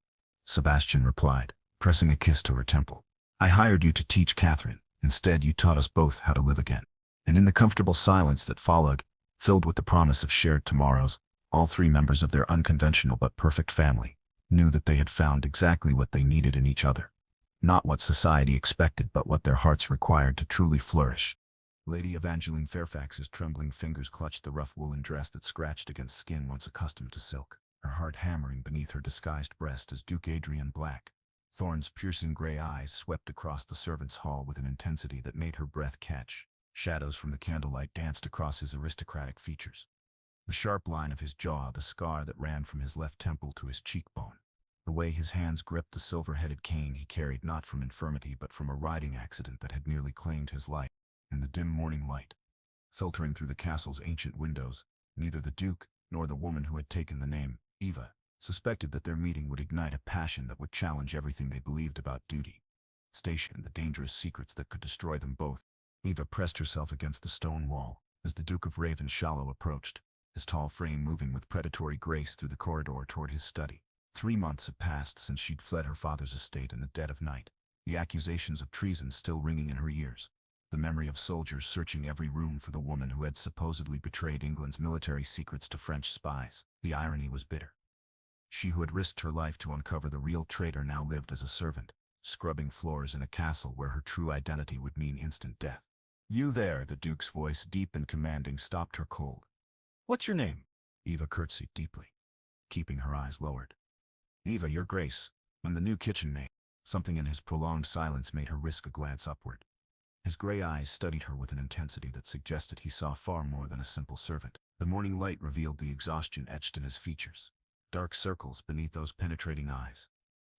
A: Sebastian replied, pressing a kiss to her temple. "I hired you to teach Catherine. Instead, you taught us both how to live again." And in the comfortable silence that followed, filled with the promise of shared tomorrows, all three members of their unconventional but perfect family knew that they had found exactly what they needed in each other. Not what society expected, but what their hearts required to truly flourish. Lady Evangeline Fairfax's trembling fingers clutched the rough woolen dress that scratched against skin once accustomed to silk, her heart hammering beneath her disguised breast as Duke Adrian Black, Thorne's piercing gray eyes swept across the servants' hall with an intensity that made her breath catch. Shadows from the candlelight danced across his aristocratic features. The sharp line of his jaw, the scar that ran from his left temple to his cheekbone, the way his hands gripped the silver-headed cane he carried not from infirmity but from a riding accident that had nearly claimed his life. In the dim morning light, filtering through the castle's ancient windows, neither the Duke nor the woman who had taken the name, Eva, suspected that their meeting would ignite a passion that would challenge everything they believed about duty, station, and the dangerous secrets that could destroy them both. Eva pressed herself against the stone wall as the Duke of Ravenshallow approached, his tall frame moving with predatory grace through the corridor toward his study. 3 months had passed since she'd fled her father's estate in the dead of night, the accusations of treason still ringing in her ears, the memory of soldiers searching every room for the woman who had supposedly betrayed England's military secrets to French spies. The irony was bitter. She who had risked her life to uncover the real traitor now lived as a servant, scrubbing floors in a castle where her true identity would mean instant death. "You there," the Duke's voice, deep and commanding, stopped her cold. "What's your name?" Eva curtsied deeply, keeping her eyes lowered. "Eva, your grace. I'm the new kitchen maid." Something in his prolonged silence made her risk a glance upward. His gray eyes studied her with an intensity that suggested he saw far more than a simple servant. The morning light revealed the exhaustion etched in his features, dark circles beneath those penetrating eyes,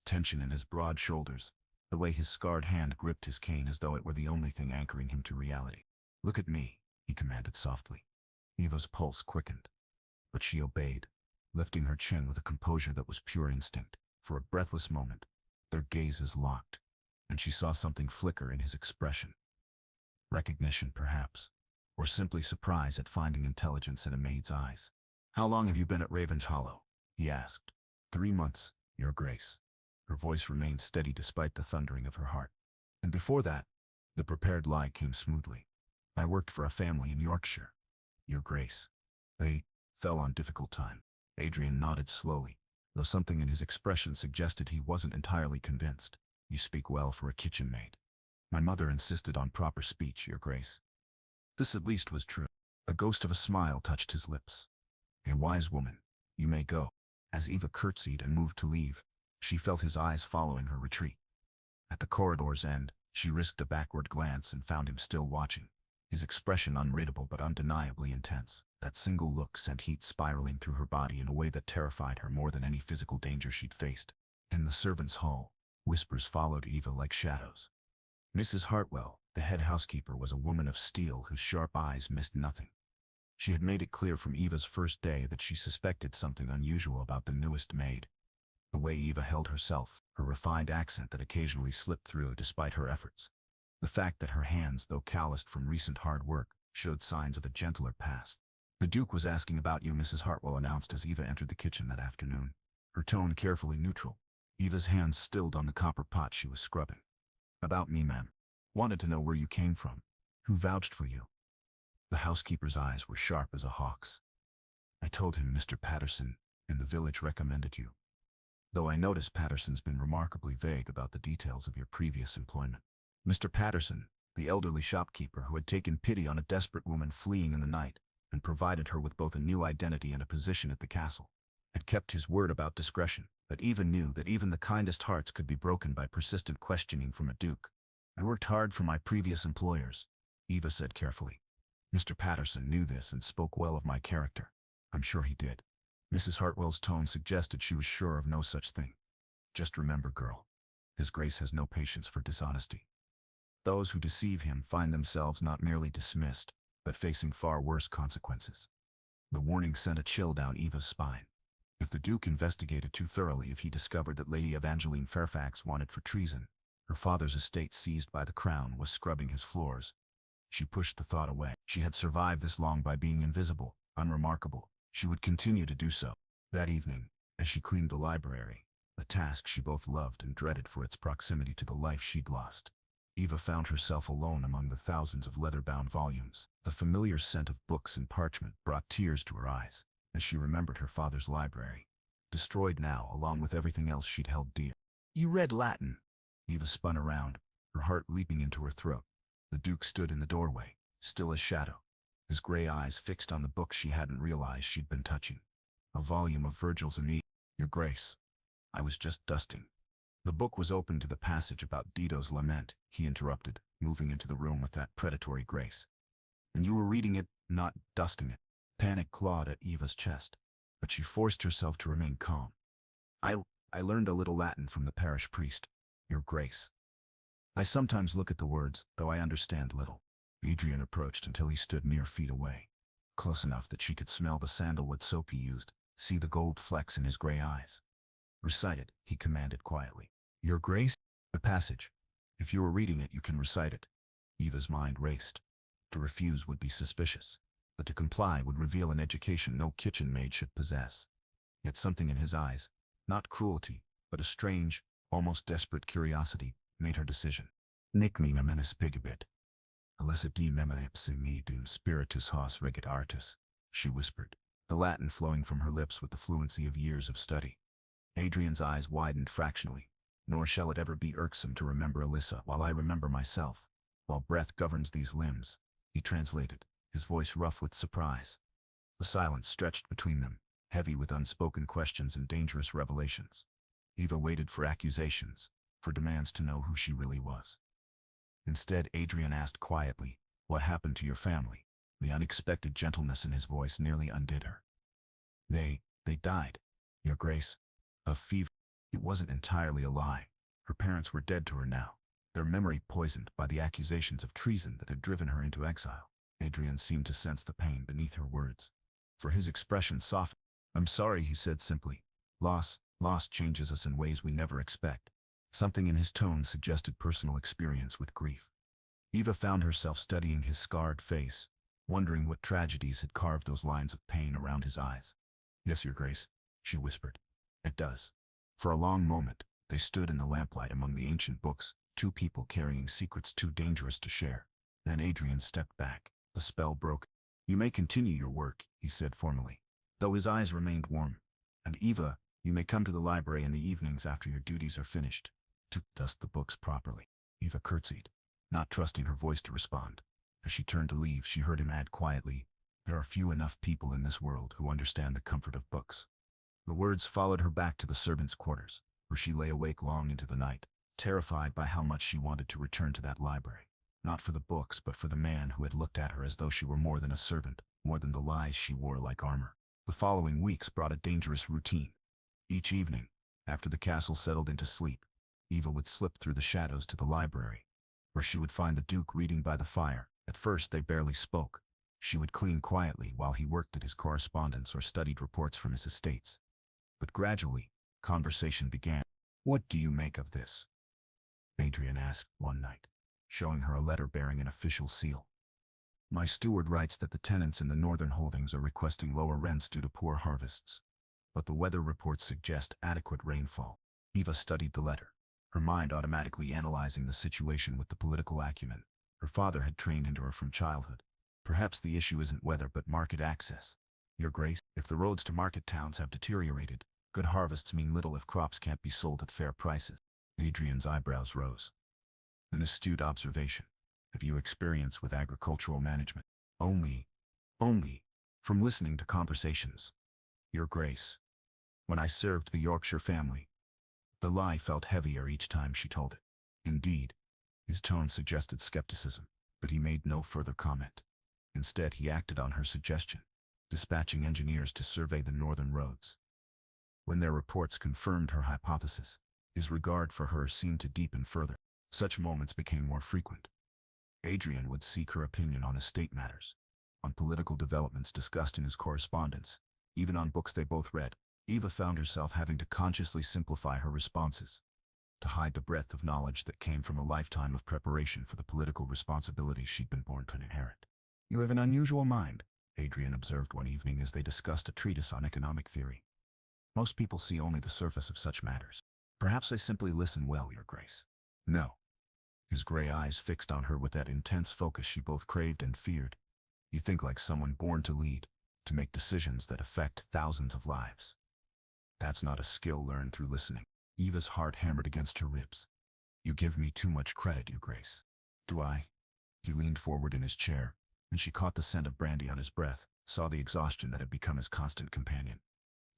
A: tension in his broad shoulders, the way his scarred hand gripped his cane as though it were the only thing anchoring him to reality. "Look at me," he commanded softly. Eva's pulse quickened, but she obeyed, lifting her chin with a composure that was pure instinct. For a breathless moment, their gazes locked, and she saw something flicker in his expression. Recognition, perhaps, or simply surprise at finding intelligence in a maid's eyes. "How long have you been at Raven's Hollow?" he asked. 3 months, your grace." Her voice remained steady despite the thundering of her heart. "And before that?" The prepared lie came smoothly. "I worked for a family in Yorkshire, your grace." "They fell on difficult time." Adrian nodded slowly, though something in his expression suggested he wasn't entirely convinced. "You speak well for a kitchen maid." "My mother insisted on proper speech, your grace." This at least was true. A ghost of a smile touched his lips. "A wise woman. You may go." As Eva curtsied and moved to leave, she felt his eyes following her retreat. At the corridor's end, she risked a backward glance and found him still watching, his expression unreadable but undeniably intense. That single look sent heat spiraling through her body in a way that terrified her more than any physical danger she'd faced. In the servants' hall, whispers followed Eva like shadows. Mrs. Hartwell, the head housekeeper, was a woman of steel whose sharp eyes missed nothing. She had made it clear from Eva's first day that she suspected something unusual about the newest maid. The way Eva held herself, her refined accent that occasionally slipped through despite her efforts. The fact that her hands, though calloused from recent hard work, showed signs of a gentler past. "The Duke was asking about you," Mrs. Hartwell announced as Eva entered the kitchen that afternoon, her tone carefully neutral. Eva's hands stilled on the copper pot she was scrubbing. "About me, ma'am. Wanted to know where you came from. Who vouched for you?" The housekeeper's eyes were sharp as a hawk's. "I told him Mr. Patterson in the village recommended you. Though I notice Patterson's been remarkably vague about the details of your previous employment." Mr. Patterson, the elderly shopkeeper who had taken pity on a desperate woman fleeing in the night and provided her with both a new identity and a position at the castle, had kept his word about discretion, but Eva knew that even the kindest hearts could be broken by persistent questioning from a duke. "I worked hard for my previous employers," Eva said carefully. "Mr. Patterson knew this and spoke well of my character." "I'm sure he did." Mrs. Hartwell's tone suggested she was sure of no such thing. "Just remember, girl, His Grace has no patience for dishonesty. Those who deceive him find themselves not merely dismissed, but facing far worse consequences." The warning sent a chill down Eva's spine. If the Duke investigated too thoroughly, if he discovered that Lady Evangeline Fairfax wanted for treason, her father's estate seized by the crown was scrubbing his floors. She pushed the thought away. She had survived this long by being invisible, unremarkable. She would continue to do so. That evening, as she cleaned the library, a task she both loved and dreaded for its proximity to the life she'd lost, Eva found herself alone among the thousands of leather-bound volumes. The familiar scent of books and parchment brought tears to her eyes as she remembered her father's library, destroyed now along with everything else she'd held dear. "You read Latin?" Eva spun around, her heart leaping into her throat. The Duke stood in the doorway, still as shadow, his gray eyes fixed on the book she hadn't realized she'd been touching. A volume of Virgil's Aeneid. "Your Grace, I was just dusting." The book was open to the passage about Dido's lament, he interrupted, moving into the room with that predatory grace. "And you were reading it, not dusting it." Panic clawed at Eva's chest, but she forced herself to remain calm. I learned a little Latin from the parish priest, your Grace. I sometimes look at the words, though I understand little." Adrian approached until he stood mere feet away, close enough that she could smell the sandalwood soap he used, see the gold flecks in his gray eyes. "Recite it," he commanded quietly. "Your Grace?" "The passage. If you are reading it, you can recite it." Eva's mind raced. To refuse would be suspicious. but to comply would reveal an education no kitchen maid should possess. Yet something in his eyes, not cruelty, but a strange, almost desperate curiosity, made her decision. Nick me memenis pigabit. Alessa di memene me dum spiritus hos regit artis, she whispered, the Latin flowing from her lips with the fluency of years of study. Adrian's eyes widened fractionally. Nor shall it ever be irksome to remember Alyssa while I remember myself, while breath governs these limbs, he translated, his voice rough with surprise. The silence stretched between them, heavy with unspoken questions and dangerous revelations. Eva waited for accusations, for demands to know who she really was. Instead, Adrian asked quietly, "What happened to your family?" The unexpected gentleness in his voice nearly undid her. They died, Your Grace. Of fever. It wasn't entirely a lie. Her parents were dead to her now, their memory poisoned by the accusations of treason that had driven her into exile. Adrian seemed to sense the pain beneath her words, for his expression softened. "I'm sorry," he said simply. Loss changes us in ways we never expect." Something in his tone suggested personal experience with grief. Eva found herself studying his scarred face, wondering what tragedies had carved those lines of pain around his eyes. "Yes, Your Grace," she whispered. "It does." For a long moment, they stood in the lamplight among the ancient books, two people carrying secrets too dangerous to share. Then Adrian stepped back. The spell broke. "You may continue your work," he said formally, though his eyes remained warm. "And Eva, you may come to the library in the evenings after your duties are finished, to dust the books properly." Eva curtsied, not trusting her voice to respond. As she turned to leave, she heard him add quietly, "There are few enough people in this world who understand the comfort of books." The words followed her back to the servants' quarters, where she lay awake long into the night, terrified by how much she wanted to return to that library. Not for the books, but for the man who had looked at her as though she were more than a servant, more than the lies she wore like armor. The following weeks brought a dangerous routine. Each evening, after the castle settled into sleep, Eva would slip through the shadows to the library, where she would find the Duke reading by the fire. At first they barely spoke. She would clean quietly while he worked at his correspondence or studied reports from his estates. But gradually, conversation began. "What do you make of this?" Adrian asked one night, showing her a letter bearing an official seal. "My steward writes that the tenants in the northern holdings are requesting lower rents due to poor harvests. But the weather reports suggest adequate rainfall." Eva studied the letter, her mind automatically analyzing the situation with the political acumen her father had trained into her from childhood. "Perhaps the issue isn't weather but market access. Your Grace, if the roads to market towns have deteriorated, good harvests mean little if crops can't be sold at fair prices." Adrian's eyebrows rose. "An astute observation. Have you experience with agricultural management?" Only from listening to conversations, Your Grace. When I served the Yorkshire family." The lie felt heavier each time she told it. Indeed, his tone suggested skepticism, but he made no further comment. Instead, he acted on her suggestion, dispatching engineers to survey the northern roads. When their reports confirmed her hypothesis, his regard for her seemed to deepen further. Such moments became more frequent. Adrian would seek her opinion on estate matters, on political developments discussed in his correspondence, even on books they both read. Eva found herself having to consciously simplify her responses, to hide the breadth of knowledge that came from a lifetime of preparation for the political responsibilities she'd been born to inherit. "You have an unusual mind," Adrian observed one evening as they discussed a treatise on economic theory. "Most people see only the surface of such matters. Perhaps they simply listen well, Your Grace." "No." His gray eyes fixed on her with that intense focus she both craved and feared. "You think like someone born to lead, to make decisions that affect thousands of lives. That's not a skill learned through listening." Eva's heart hammered against her ribs. "You give me too much credit, Your Grace." "Do I?" He leaned forward in his chair, and she caught the scent of brandy on his breath, saw the exhaustion that had become his constant companion.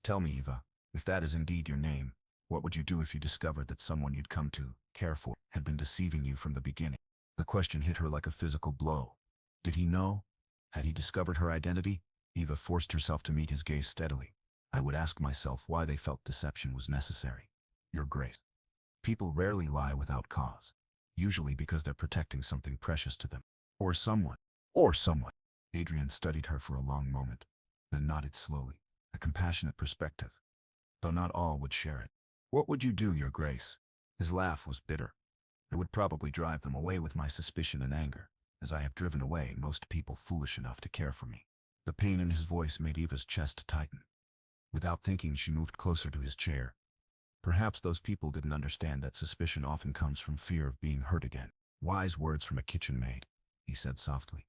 A: "Tell me, Eva, if that is indeed your name, what would you do if you discovered that someone you'd come to care for had been deceiving you from the beginning?" The question hit her like a physical blow. Did he know? Had he discovered her identity? Eva forced herself to meet his gaze steadily. "I would ask myself why they felt deception was necessary, Your Grace. People rarely lie without cause, usually because they're protecting something precious to them. Or someone. Adrian studied her for a long moment, then nodded slowly, a compassionate perspective, though not all would share it. "What would you do, Your Grace?" His laugh was bitter. "I would probably drive them away with my suspicion and anger, as I have driven away most people foolish enough to care for me." The pain in his voice made Eva's chest tighten. Without thinking, she moved closer to his chair. Perhaps those people didn't understand that suspicion often comes from fear of being hurt again. Wise words from a kitchen maid, he said softly.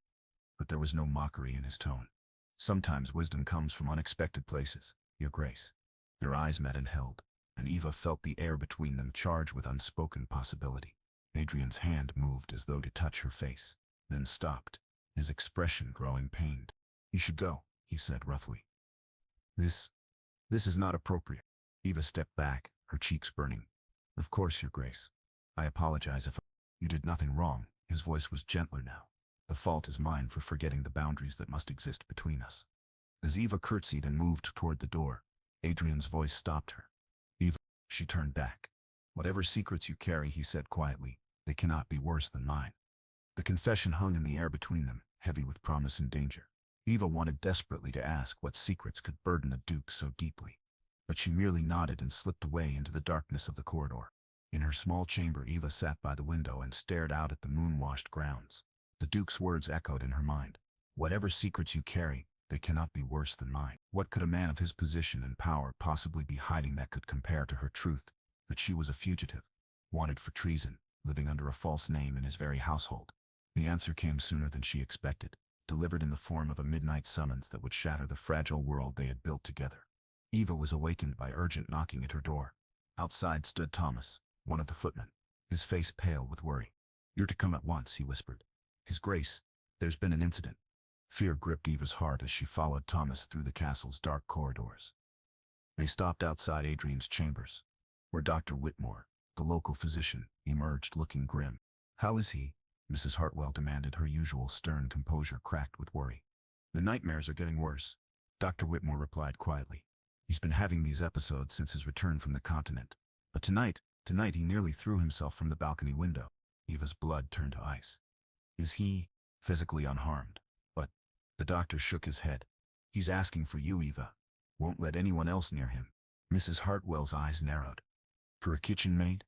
A: But there was no mockery in his tone. Sometimes wisdom comes from unexpected places, Your Grace. Their eyes met and held, and Eva felt the air between them charged with unspoken possibility. Adrian's hand moved as though to touch her face, then stopped, his expression growing pained. You should go, he said roughly. This is not appropriate. Eva stepped back, her cheeks burning. Of course, Your Grace. I apologize if you did nothing wrong. His voice was gentler now. The fault is mine for forgetting the boundaries that must exist between us. As Eva curtsied and moved toward the door, Adrian's voice stopped her. Eva, she turned back. Whatever secrets you carry, he said quietly, they cannot be worse than mine. The confession hung in the air between them, heavy with promise and danger. Eva wanted desperately to ask what secrets could burden a duke so deeply, but she merely nodded and slipped away into the darkness of the corridor. In her small chamber, Eva sat by the window and stared out at the moon-washed grounds. The duke's words echoed in her mind. Whatever secrets you carry, they cannot be worse than mine. What could a man of his position and power possibly be hiding that could compare to her truth, that she was a fugitive, wanted for treason, living under a false name in his very household? The answer came sooner than she expected, delivered in the form of a midnight summons that would shatter the fragile world they had built together. Eva was awakened by urgent knocking at her door. Outside stood Thomas, one of the footmen, his face pale with worry. You're to come at once, he whispered. His Grace, there's been an incident. Fear gripped Eva's heart as she followed Thomas through the castle's dark corridors. They stopped outside Adrian's chambers, where Dr. Whitmore, the local physician, emerged looking grim. How is he? Mrs. Hartwell demanded, her usual stern composure cracked with worry. The nightmares are getting worse, Dr. Whitmore replied quietly. He's been having these episodes since his return from the continent. But tonight he nearly threw himself from the balcony window. Eva's blood turned to ice. Is he physically unharmed? But the doctor shook his head. He's asking for you, Eva. Won't let anyone else near him. Mrs. Hartwell's eyes narrowed. For a kitchen maid?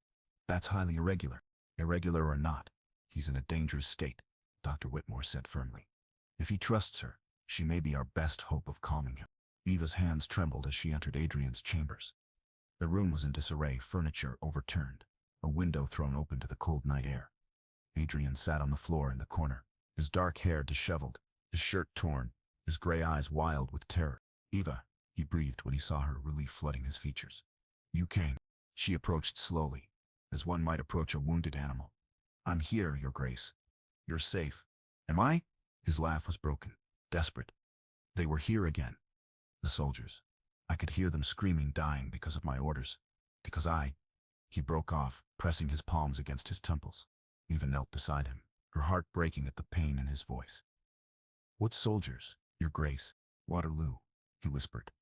A: That's highly irregular. Irregular or not, he's in a dangerous state, Dr. Whitmore said firmly. If he trusts her, she may be our best hope of calming him. Eva's hands trembled as she entered Adrian's chambers. The room was in disarray, furniture overturned, a window thrown open to the cold night air. Adrian sat on the floor in the corner, his dark hair disheveled, his shirt torn, his gray eyes wild with terror. Eva, he breathed when he saw her, relief flooding his features. You came. She approached slowly, as one might approach a wounded animal. I'm here, Your Grace. You're safe. Am I? His laugh was broken, desperate. They were here again. The soldiers. I could hear them screaming, dying because of my orders. Because He broke off, pressing his palms against his temples. Eva knelt beside him, her heart breaking at the pain in his voice. What soldiers, Your Grace? Waterloo, he whispered.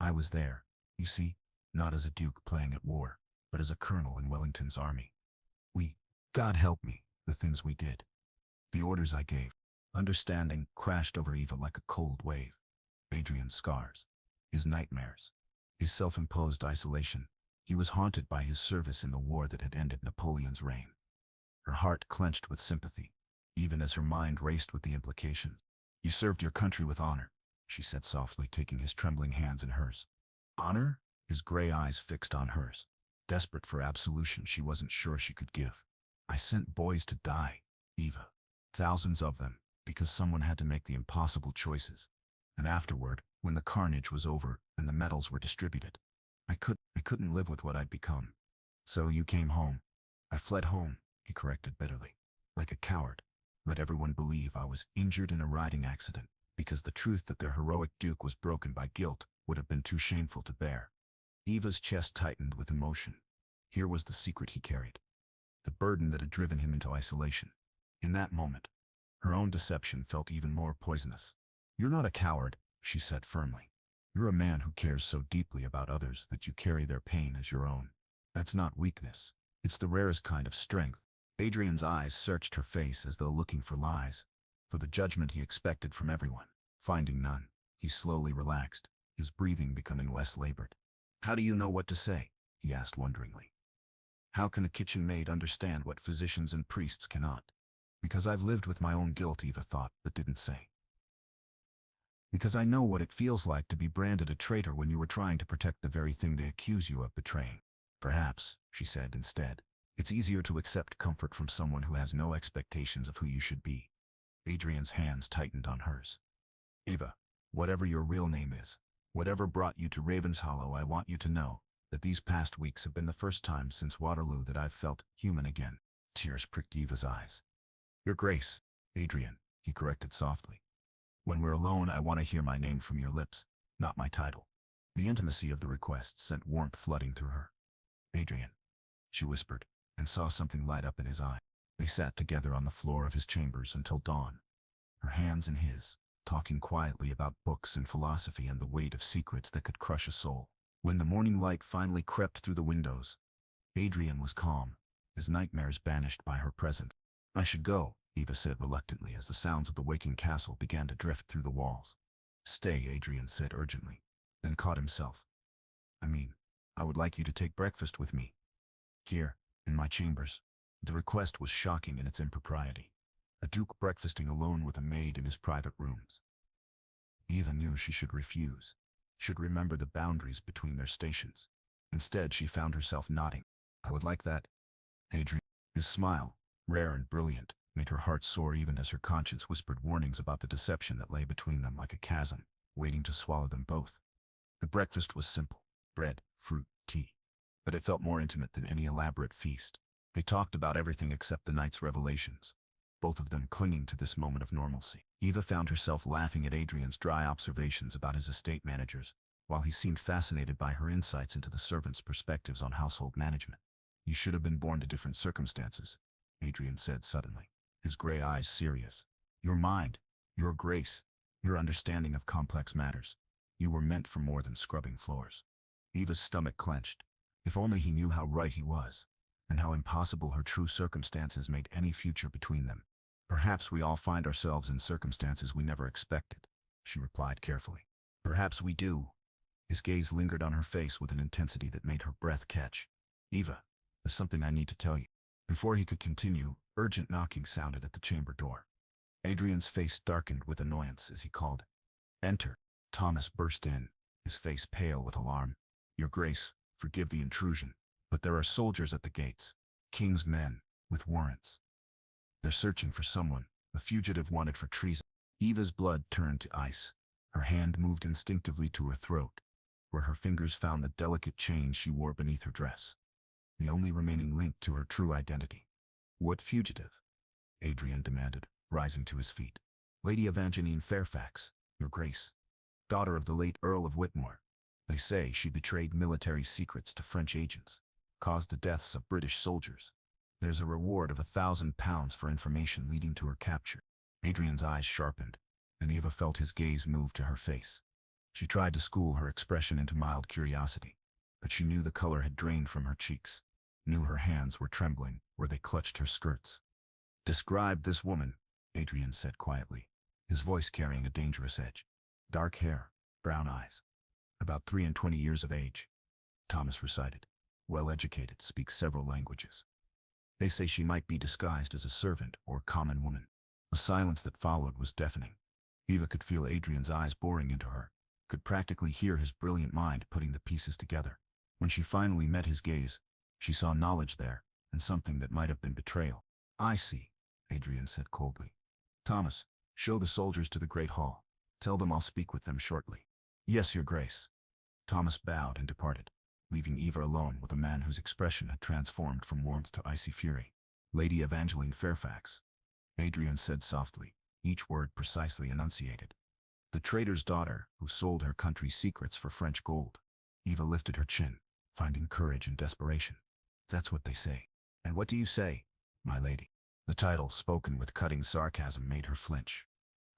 A: I was there, you see, not as a duke playing at war, but as a colonel in Wellington's army. God help me, the things we did. The orders I gave. Understanding crashed over Eva like a cold wave. Adrian's scars, his nightmares, his self-imposed isolation. He was haunted by his service in the war that had ended Napoleon's reign. Her heart clenched with sympathy, even as her mind raced with the implications. You served your country with honor, she said softly, taking his trembling hands in hers. Honor? His gray eyes fixed on hers. Desperate for absolution she wasn't sure she could give. I sent boys to die, Eva. Thousands of them, because someone had to make the impossible choices. And afterward, when the carnage was over and the medals were distributed, I couldn't live with what I'd become. So you came home. I fled home, he corrected bitterly. Like a coward. Let everyone believe I was injured in a riding accident, because the truth that their heroic duke was broken by guilt would have been too shameful to bear. Eva's chest tightened with emotion. Here was the secret he carried. The burden that had driven him into isolation. In that moment, her own deception felt even more poisonous. You're not a coward, she said firmly. You're a man who cares so deeply about others that you carry their pain as your own. That's not weakness. It's the rarest kind of strength. Adrian's eyes searched her face as though looking for lies, for the judgment he expected from everyone. Finding none, he slowly relaxed, his breathing becoming less labored. How do you know what to say? He asked wonderingly. How can a kitchen maid understand what physicians and priests cannot? Because I've lived with my own guilt, Eva thought, but didn't say. Because I know what it feels like to be branded a traitor when you were trying to protect the very thing they accuse you of betraying. Perhaps, she said instead, it's easier to accept comfort from someone who has no expectations of who you should be. Adrian's hands tightened on hers. Eva, whatever your real name is, whatever brought you to Ravenshollow, I want you to know that these past weeks have been the first time since Waterloo that I've felt human again. Tears pricked Eva's eyes. Your Grace, Adrian, he corrected softly. When we're alone, I want to hear my name from your lips, not my title. The intimacy of the request sent warmth flooding through her. Adrian, she whispered, and saw something light up in his eye. They sat together on the floor of his chambers until dawn, her hands in his, talking quietly about books and philosophy and the weight of secrets that could crush a soul. When the morning light finally crept through the windows, Adrian was calm, his nightmares banished by her presence. I should go, Eva said reluctantly as the sounds of the waking castle began to drift through the walls. Stay, Adrian said urgently, then caught himself. I would like you to take breakfast with me. Here, in my chambers. The request was shocking in its impropriety. A duke breakfasting alone with a maid in his private rooms. Eva knew she should refuse, should remember the boundaries between their stations. Instead, she found herself nodding. I would like that, Adrian. His smile, rare and brilliant, made her heart soar even as her conscience whispered warnings about the deception that lay between them like a chasm, waiting to swallow them both. The breakfast was simple: bread, fruit, tea. But it felt more intimate than any elaborate feast. They talked about everything except the night's revelations, both of them clinging to this moment of normalcy. Eva found herself laughing at Adrian's dry observations about his estate managers, while he seemed fascinated by her insights into the servants' perspectives on household management. You should have been born to different circumstances, Adrian said suddenly, his gray eyes serious. Your mind, your grace, your understanding of complex matters. You were meant for more than scrubbing floors. Eva's stomach clenched. If only he knew how right he was, and how impossible her true circumstances made any future between them. Perhaps we all find ourselves in circumstances we never expected, she replied carefully. Perhaps we do. His gaze lingered on her face with an intensity that made her breath catch. Eva, there's something I need to tell you. Before he could continue, urgent knocking sounded at the chamber door. Adrian's face darkened with annoyance as he called. Enter. Thomas burst in, his face pale with alarm. Your Grace, forgive the intrusion, but there are soldiers at the gates. King's men, with warrants. They're searching for someone, a fugitive wanted for treason. Eva's blood turned to ice. Her hand moved instinctively to her throat, where her fingers found the delicate chain she wore beneath her dress, the only remaining link to her true identity. What fugitive? Adrian demanded, rising to his feet. Lady Evangeline Fairfax, Your Grace, daughter of the late Earl of Whitmore. They say she betrayed military secrets to French agents, caused the deaths of British soldiers. There's a reward of £1,000 for information leading to her capture. Adrian's eyes sharpened, and Eva felt his gaze move to her face. She tried to school her expression into mild curiosity, but she knew the color had drained from her cheeks, knew her hands were trembling where they clutched her skirts. Describe this woman, Adrian said quietly, his voice carrying a dangerous edge. Dark hair, brown eyes. About 23 years of age, Thomas recited. Well-educated, speaks several languages. They say she might be disguised as a servant or common woman. The silence that followed was deafening. Eva could feel Adrian's eyes boring into her, could practically hear his brilliant mind putting the pieces together. When she finally met his gaze, she saw knowledge there, and something that might have been betrayal. I see, Adrian said coldly. Thomas, show the soldiers to the Great Hall. Tell them I'll speak with them shortly. Yes, Your Grace. Thomas bowed and departed, leaving Eva alone with a man whose expression had transformed from warmth to icy fury. Lady Evangeline Fairfax, Adrian said softly, each word precisely enunciated. The traitor's daughter who sold her country's secrets for French gold. Eva lifted her chin, finding courage in desperation. That's what they say. And what do you say, my lady? The title, spoken with cutting sarcasm, made her flinch.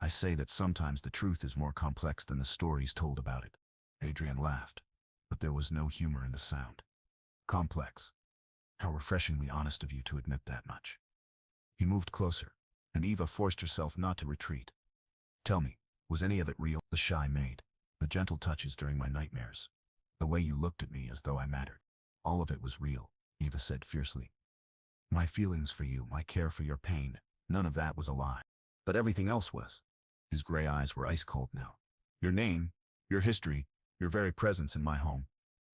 A: I say that sometimes the truth is more complex than the stories told about it. Adrian laughed, but there was no humor in the sound. Complex. How refreshingly honest of you to admit that much. He moved closer, and Eva forced herself not to retreat. Tell me, was any of it real? The shy maid, the gentle touches during my nightmares, the way you looked at me as though I mattered. All of it was real, Eva said fiercely. My feelings for you, my care for your pain, none of that was a lie. But everything else was. His gray eyes were ice cold now, Your name, your history, your very presence in my home.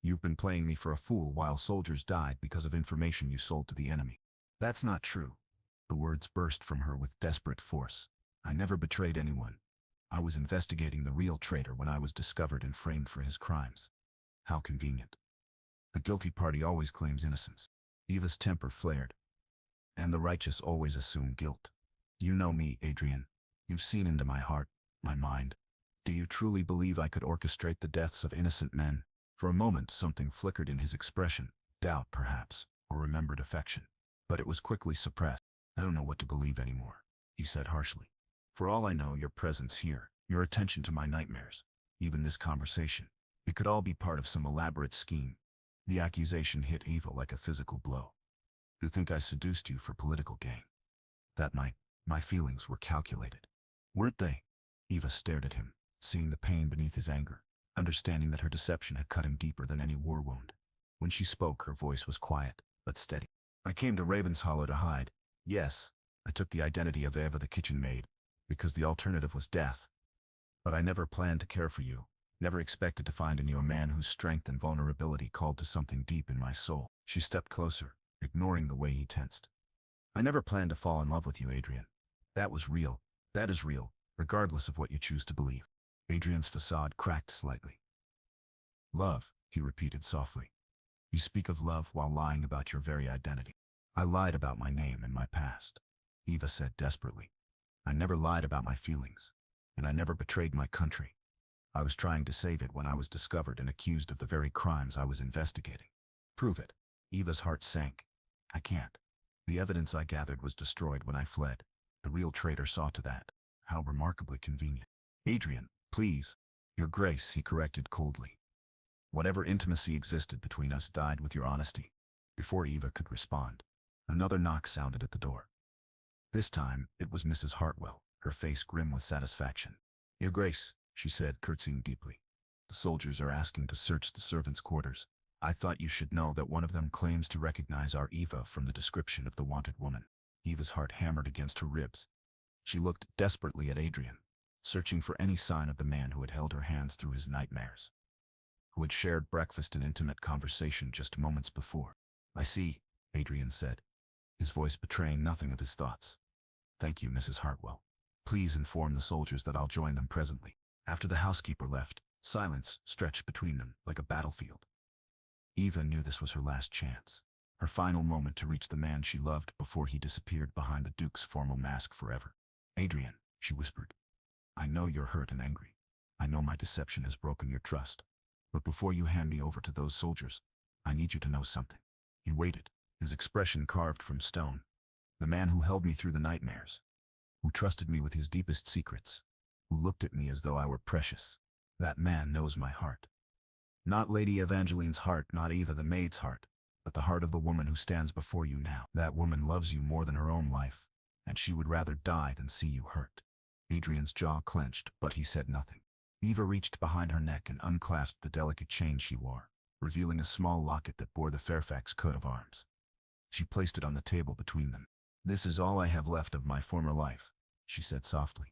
A: You've been playing me for a fool while soldiers died because of information you sold to the enemy. That's not true. The words burst from her with desperate force. I never betrayed anyone. I was investigating the real traitor when I was discovered and framed for his crimes. How convenient. The guilty party always claims innocence. Eva's temper flared. And the righteous always assume guilt. You know me, Adrian. You've seen into my heart, my mind. Do you truly believe I could orchestrate the deaths of innocent men? For a moment something flickered in his expression, doubt perhaps, or remembered affection. But it was quickly suppressed. I don't know what to believe anymore, he said harshly. For all I know, your presence here, your attention to my nightmares, even this conversation, it could all be part of some elaborate scheme. The accusation hit Eva like a physical blow. You think I seduced you for political gain? That night, my feelings were calculated. Weren't they? Eva stared at him, seeing the pain beneath his anger, understanding that her deception had cut him deeper than any war wound. When she spoke, her voice was quiet, but steady. I came to Ravenshollow to hide. Yes, I took the identity of Eva the kitchen maid, because the alternative was death. But I never planned to care for you, never expected to find in you a man whose strength and vulnerability called to something deep in my soul. She stepped closer, ignoring the way he tensed. I never planned to fall in love with you, Adrian. That was real. That is real, regardless of what you choose to believe. Adrian's facade cracked slightly. Love, he repeated softly. You speak of love while lying about your very identity. I lied about my name and my past, Eva said desperately. I never lied about my feelings, and I never betrayed my country. I was trying to save it when I was discovered and accused of the very crimes I was investigating. Prove it. Eva's heart sank. I can't. The evidence I gathered was destroyed when I fled. The real traitor saw to that. How remarkably convenient. Adrian, please. Your Grace, he corrected coldly. Whatever intimacy existed between us died with your honesty. Before Eva could respond, another knock sounded at the door. This time, it was Mrs. Hartwell, her face grim with satisfaction. Your Grace, she said, curtsying deeply. The soldiers are asking to search the servants' quarters. I thought you should know that one of them claims to recognize our Eva from the description of the wanted woman. Eva's heart hammered against her ribs. She looked desperately at Adrian, searching for any sign of the man who had held her hands through his nightmares, who had shared breakfast and intimate conversation just moments before. I see, Adrian said, his voice betraying nothing of his thoughts. Thank you, Mrs. Hartwell. Please inform the soldiers that I'll join them presently. After the housekeeper left, silence stretched between them like a battlefield. Eva knew this was her last chance, her final moment to reach the man she loved before he disappeared behind the Duke's formal mask forever. Adrian, she whispered, I know you're hurt and angry. I know my deception has broken your trust. But before you hand me over to those soldiers, I need you to know something. He waited, his expression carved from stone. The man who held me through the nightmares, who trusted me with his deepest secrets, who looked at me as though I were precious. That man knows my heart. Not Lady Evangeline's heart, not Eva the maid's heart, but the heart of the woman who stands before you now. That woman loves you more than her own life, and she would rather die than see you hurt. Adrian's jaw clenched, but he said nothing. Eva reached behind her neck and unclasped the delicate chain she wore, revealing a small locket that bore the Fairfax coat of arms. She placed it on the table between them. This is all I have left of my former life, she said softly.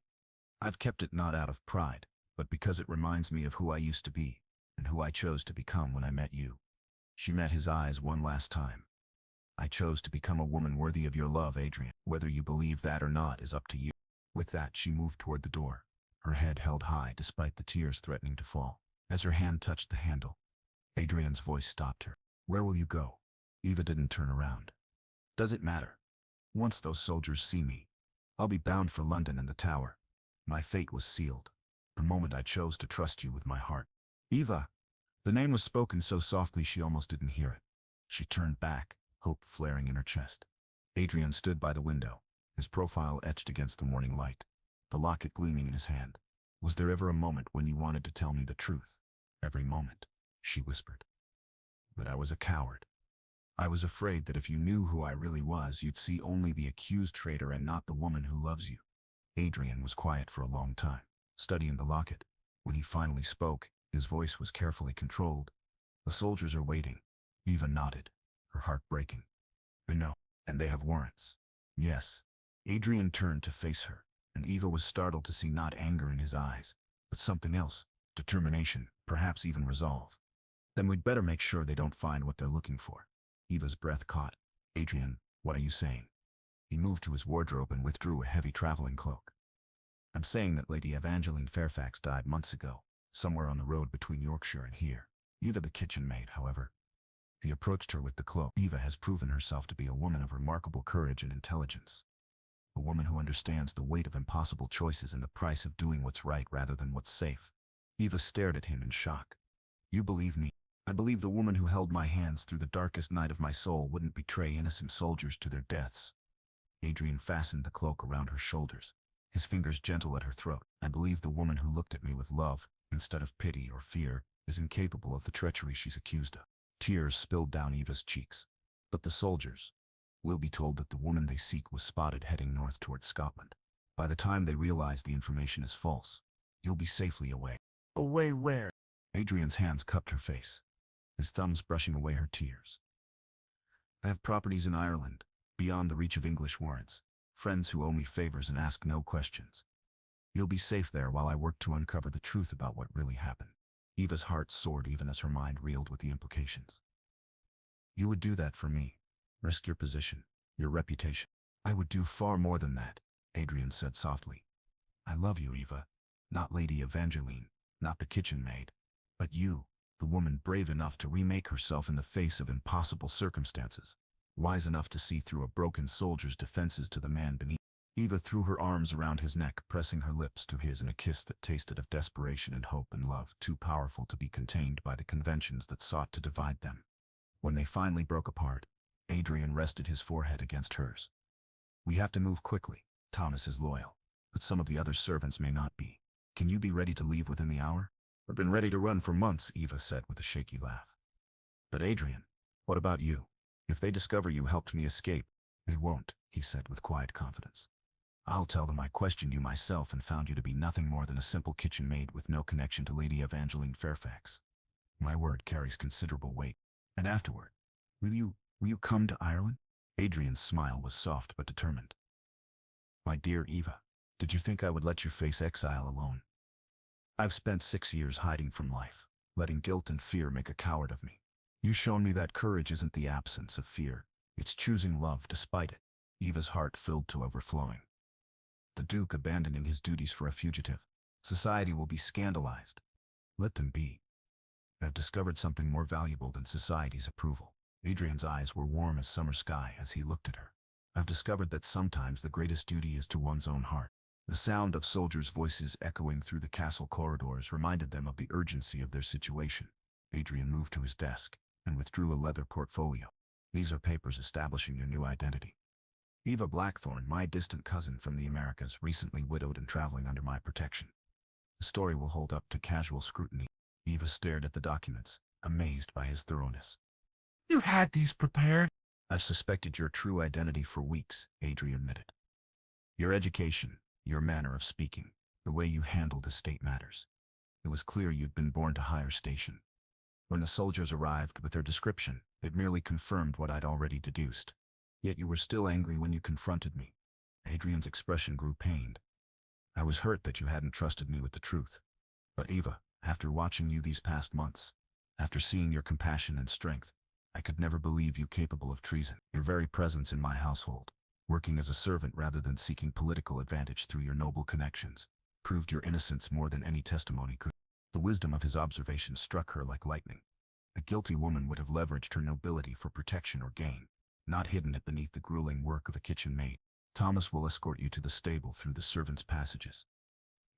A: I've kept it not out of pride, but because it reminds me of who I used to be, and who I chose to become when I met you. She met his eyes one last time. I chose to become a woman worthy of your love, Adrian. Whether you believe that or not is up to you. With that, she moved toward the door, her head held high despite the tears threatening to fall. As her hand touched the handle, Adrian's voice stopped her. Where will you go? Eva didn't turn around. Does it matter? Once those soldiers see me, I'll be bound for London and the Tower. My fate was sealed, the moment I chose to trust you with my heart. Eva! The name was spoken so softly she almost didn't hear it. She turned back, hope flaring in her chest. Adrian stood by the window, his profile etched against the morning light, the locket gleaming in his hand. Was there ever a moment when you wanted to tell me the truth? Every moment, she whispered. But I was a coward. I was afraid that if you knew who I really was, you'd see only the accused traitor and not the woman who loves you. Adrian was quiet for a long time, studying the locket. When he finally spoke, his voice was carefully controlled. The soldiers are waiting. Eva nodded, her heart breaking. I know, and they have warrants. Yes. Adrian turned to face her, and Eva was startled to see not anger in his eyes, but but something else. Determination, perhaps even resolve. Then we'd better make sure they don't find what they're looking for. Eva's breath caught. Adrian, what are you saying? He moved to his wardrobe and withdrew a heavy traveling cloak. I'm saying that Lady Evangeline Fairfax died months ago, somewhere on the road between Yorkshire and here. Eva the kitchen maid, however. He approached her with the cloak. Eva has proven herself to be a woman of remarkable courage and intelligence. A woman who understands the weight of impossible choices and the price of doing what's right rather than what's safe. Eva stared at him in shock. You believe me? I believe the woman who held my hands through the darkest night of my soul wouldn't betray innocent soldiers to their deaths. Adrian fastened the cloak around her shoulders, his fingers gentle at her throat. I believe the woman who looked at me with love, instead of pity or fear, is incapable of the treachery she's accused of. Tears spilled down Eva's cheeks. But the soldiers will be told that the woman they seek was spotted heading north towards Scotland. By the time they realize the information is false, you'll be safely away. Away where? Adrian's hands cupped her face, his thumbs brushing away her tears. I have properties in Ireland, beyond the reach of English warrants, friends who owe me favors and ask no questions. You'll be safe there while I work to uncover the truth about what really happened. Eva's heart soared even as her mind reeled with the implications. You would do that for me. Risk your position, your reputation. I would do far more than that, Adrian said softly. I love you, Eva. Not Lady Evangeline, not the kitchen maid, but you, the woman brave enough to remake herself in the face of impossible circumstances, wise enough to see through a broken soldier's defenses to the man beneath. Eva threw her arms around his neck, pressing her lips to his in a kiss that tasted of desperation and hope and love, too powerful to be contained by the conventions that sought to divide them. When they finally broke apart, Adrian rested his forehead against hers. We have to move quickly. Thomas is loyal, but some of the other servants may not be. Can you be ready to leave within the hour? I've been ready to run for months, Eva said with a shaky laugh. But Adrian, what about you? If they discover you helped me escape, they won't, he said with quiet confidence. I'll tell them I questioned you myself and found you to be nothing more than a simple kitchen maid with no connection to Lady Evangeline Fairfax. My word carries considerable weight. And afterward, will you come to Ireland? Adrian's smile was soft but determined. My dear Eva, did you think I would let you face exile alone? I've spent 6 years hiding from life, letting guilt and fear make a coward of me. You've shown me that courage isn't the absence of fear, it's choosing love despite it. Eva's heart filled to overflowing. The Duke abandoning his duties for a fugitive. Society will be scandalized. Let them be. I've discovered something more valuable than society's approval. Adrian's eyes were warm as summer sky as he looked at her. I've discovered that sometimes the greatest duty is to one's own heart. The sound of soldiers' voices echoing through the castle corridors reminded them of the urgency of their situation. Adrian moved to his desk and withdrew a leather portfolio. These are papers establishing your new identity. Eva Blackthorne, my distant cousin from the Americas, recently widowed and traveling under my protection. The story will hold up to casual scrutiny. Eva stared at the documents, amazed by his thoroughness. You had these prepared? I've suspected your true identity for weeks, Adrian admitted. Your education, your manner of speaking, the way you handled estate matters. It was clear you'd been born to higher station. When the soldiers arrived with their description, it merely confirmed what I'd already deduced. Yet you were still angry when you confronted me. Adrian's expression grew pained. I was hurt that you hadn't trusted me with the truth. But Eva, after watching you these past months, after seeing your compassion and strength, I could never believe you capable of treason. Your very presence in my household, working as a servant rather than seeking political advantage through your noble connections, proved your innocence more than any testimony could. The wisdom of his observation struck her like lightning. A guilty woman would have leveraged her nobility for protection or gain, not hidden it beneath the grueling work of a kitchen maid. Thomas will escort you to the stable through the servants' passages.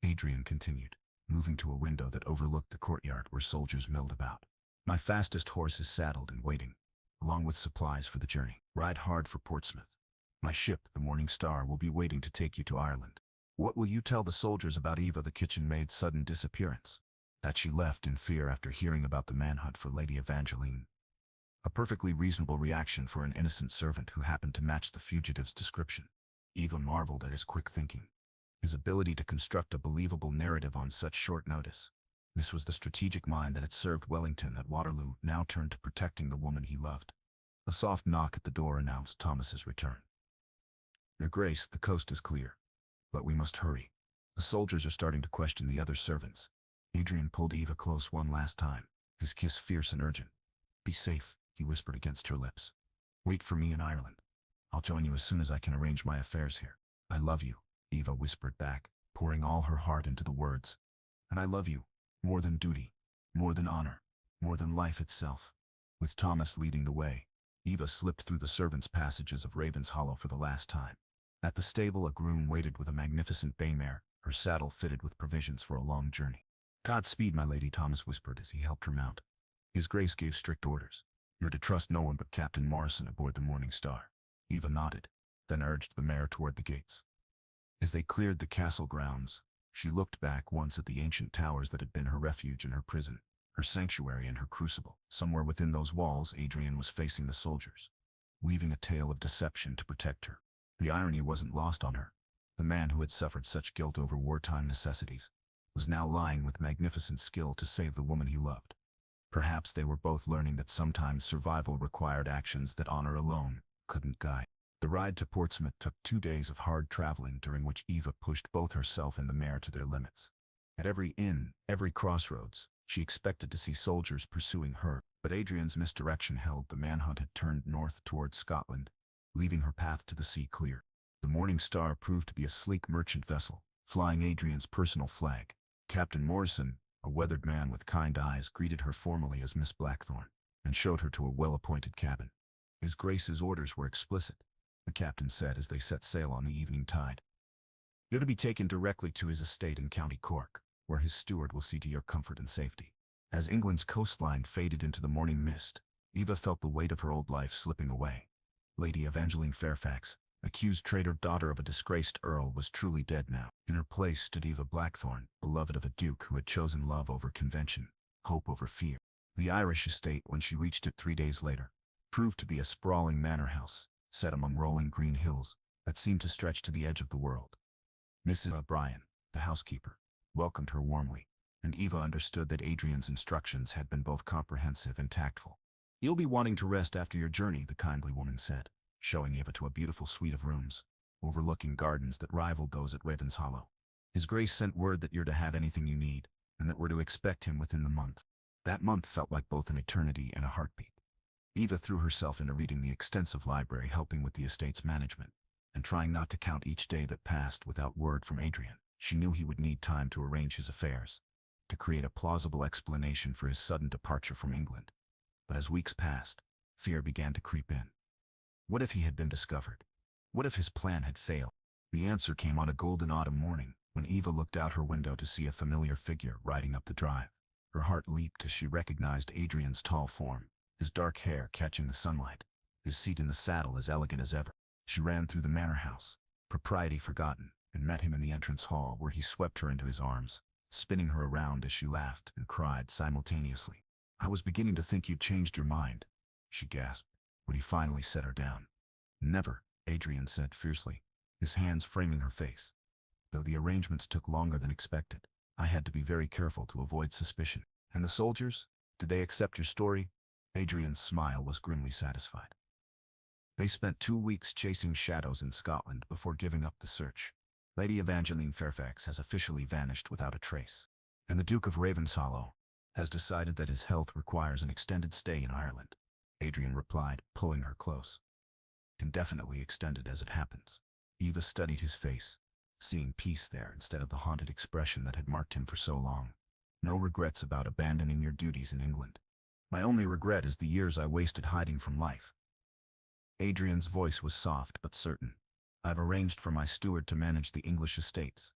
A: Adrian continued, moving to a window that overlooked the courtyard where soldiers milled about. My fastest horse is saddled and waiting, along with supplies for the journey. Ride hard for Portsmouth. My ship, the Morning Star, will be waiting to take you to Ireland. What will you tell the soldiers about Eva the kitchen maid's sudden disappearance? That she left in fear after hearing about the manhunt for Lady Evangeline. A perfectly reasonable reaction for an innocent servant who happened to match the fugitive's description. Eva marveled at his quick thinking, his ability to construct a believable narrative on such short notice. This was the strategic mind that had served Wellington at Waterloo, now turned to protecting the woman he loved. A soft knock at the door announced Thomas's return. Your Grace, the coast is clear, but we must hurry. The soldiers are starting to question the other servants. Adrian pulled Eva close one last time, his kiss fierce and urgent. Be safe, he whispered against her lips. Wait for me in Ireland. I'll join you as soon as I can arrange my affairs here. I love you, Eva whispered back, pouring all her heart into the words. And I love you, more than duty, more than honor, more than life itself. With Thomas leading the way, Eva slipped through the servants' passages of Raven's Hollow for the last time. At the stable a groom waited with a magnificent bay mare, her saddle fitted with provisions for a long journey. Godspeed, my lady, Thomas whispered as he helped her mount. His Grace gave strict orders. You're to trust no one but Captain Morrison aboard the Morning Star. Eva nodded, then urged the mare toward the gates. As they cleared the castle grounds, she looked back once at the ancient towers that had been her refuge and her prison, her sanctuary and her crucible. Somewhere within those walls, Adrian was facing the soldiers, weaving a tale of deception to protect her. The irony wasn't lost on her. The man who had suffered such guilt over wartime necessities was now lying with magnificent skill to save the woman he loved. Perhaps they were both learning that sometimes survival required actions that honor alone couldn't guide. The ride to Portsmouth took 2 days of hard traveling, during which Eva pushed both herself and the mare to their limits. At every inn, every crossroads, she expected to see soldiers pursuing her, but Adrian's misdirection held the manhunt had turned north toward Scotland, leaving her path to the sea clear. The Morning Star proved to be a sleek merchant vessel, flying Adrian's personal flag. Captain Morrison, a weathered man with kind eyes, greeted her formally as Miss Blackthorne, and showed her to a well-appointed cabin. His Grace's orders were explicit, the captain said as they set sail on the evening tide. You're to be taken directly to his estate in County Cork, where his steward will see to your comfort and safety. As England's coastline faded into the morning mist, Eva felt the weight of her old life slipping away. Lady Evangeline Fairfax, accused traitor daughter of a disgraced earl, was truly dead now. In her place stood Eva Blackthorne, beloved of a duke who had chosen love over convention, hope over fear. The Irish estate, when she reached it 3 days later, proved to be a sprawling manor house, set among rolling green hills that seemed to stretch to the edge of the world. Mrs. O'Brien, the housekeeper, welcomed her warmly, and Eva understood that Adrian's instructions had been both comprehensive and tactful. You'll be wanting to rest after your journey, the kindly woman said, showing Eva to a beautiful suite of rooms, overlooking gardens that rivaled those at Raven's Hollow. His Grace sent word that you're to have anything you need, and that we're to expect him within the month. That month felt like both an eternity and a heartbeat. Eva threw herself into reading the extensive library, helping with the estate's management, and trying not to count each day that passed without word from Adrian. She knew he would need time to arrange his affairs, to create a plausible explanation for his sudden departure from England. But as weeks passed, fear began to creep in. What if he had been discovered? What if his plan had failed? The answer came on a golden autumn morning, when Eva looked out her window to see a familiar figure riding up the drive. Her heart leaped as she recognized Adrian's tall form, his dark hair catching the sunlight, his seat in the saddle as elegant as ever. She ran through the manor house, propriety forgotten, and met him in the entrance hall, where he swept her into his arms, spinning her around as she laughed and cried simultaneously. I was beginning to think you'd changed your mind, she gasped, when he finally set her down. Never, Adrian said fiercely, his hands framing her face. Though the arrangements took longer than expected, I had to be very careful to avoid suspicion. And the soldiers? Did they accept your story? Adrian's smile was grimly satisfied. They spent 2 weeks chasing shadows in Scotland before giving up the search. Lady Evangeline Fairfax has officially vanished without a trace, and the Duke of Ravenshollow has decided that his health requires an extended stay in Ireland, Adrian replied, pulling her close. Indefinitely extended, as it happens. Eva studied his face, seeing peace there instead of the haunted expression that had marked him for so long. No regrets about abandoning your duties in England. My only regret is the years I wasted hiding from life. Adrian's voice was soft but certain. I've arranged for my steward to manage the English estates.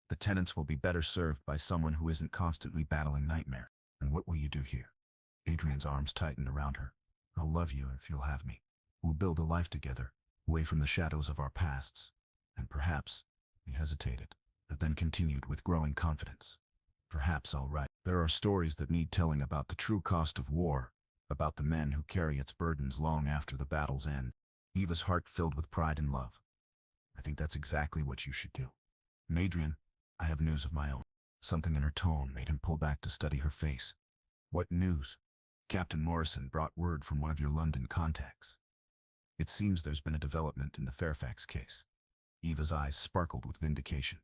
A: The tenants will be better served by someone who isn't constantly battling nightmare. And what will you do here? Adrian's arms tightened around her. I'll love you if you'll have me. We'll build a life together, away from the shadows of our pasts. And perhaps, he hesitated, but then continued with growing confidence. Perhaps I'll write. There are stories that need telling about the true cost of war, about the men who carry its burdens long after the battle's end. Eva's heart filled with pride and love. I think that's exactly what you should do. And Adrian, I have news of my own. Something in her tone made him pull back to study her face. What news? Captain Morrison brought word from one of your London contacts. It seems there's been a development in the Fairfax case. Eva's eyes sparkled with vindication.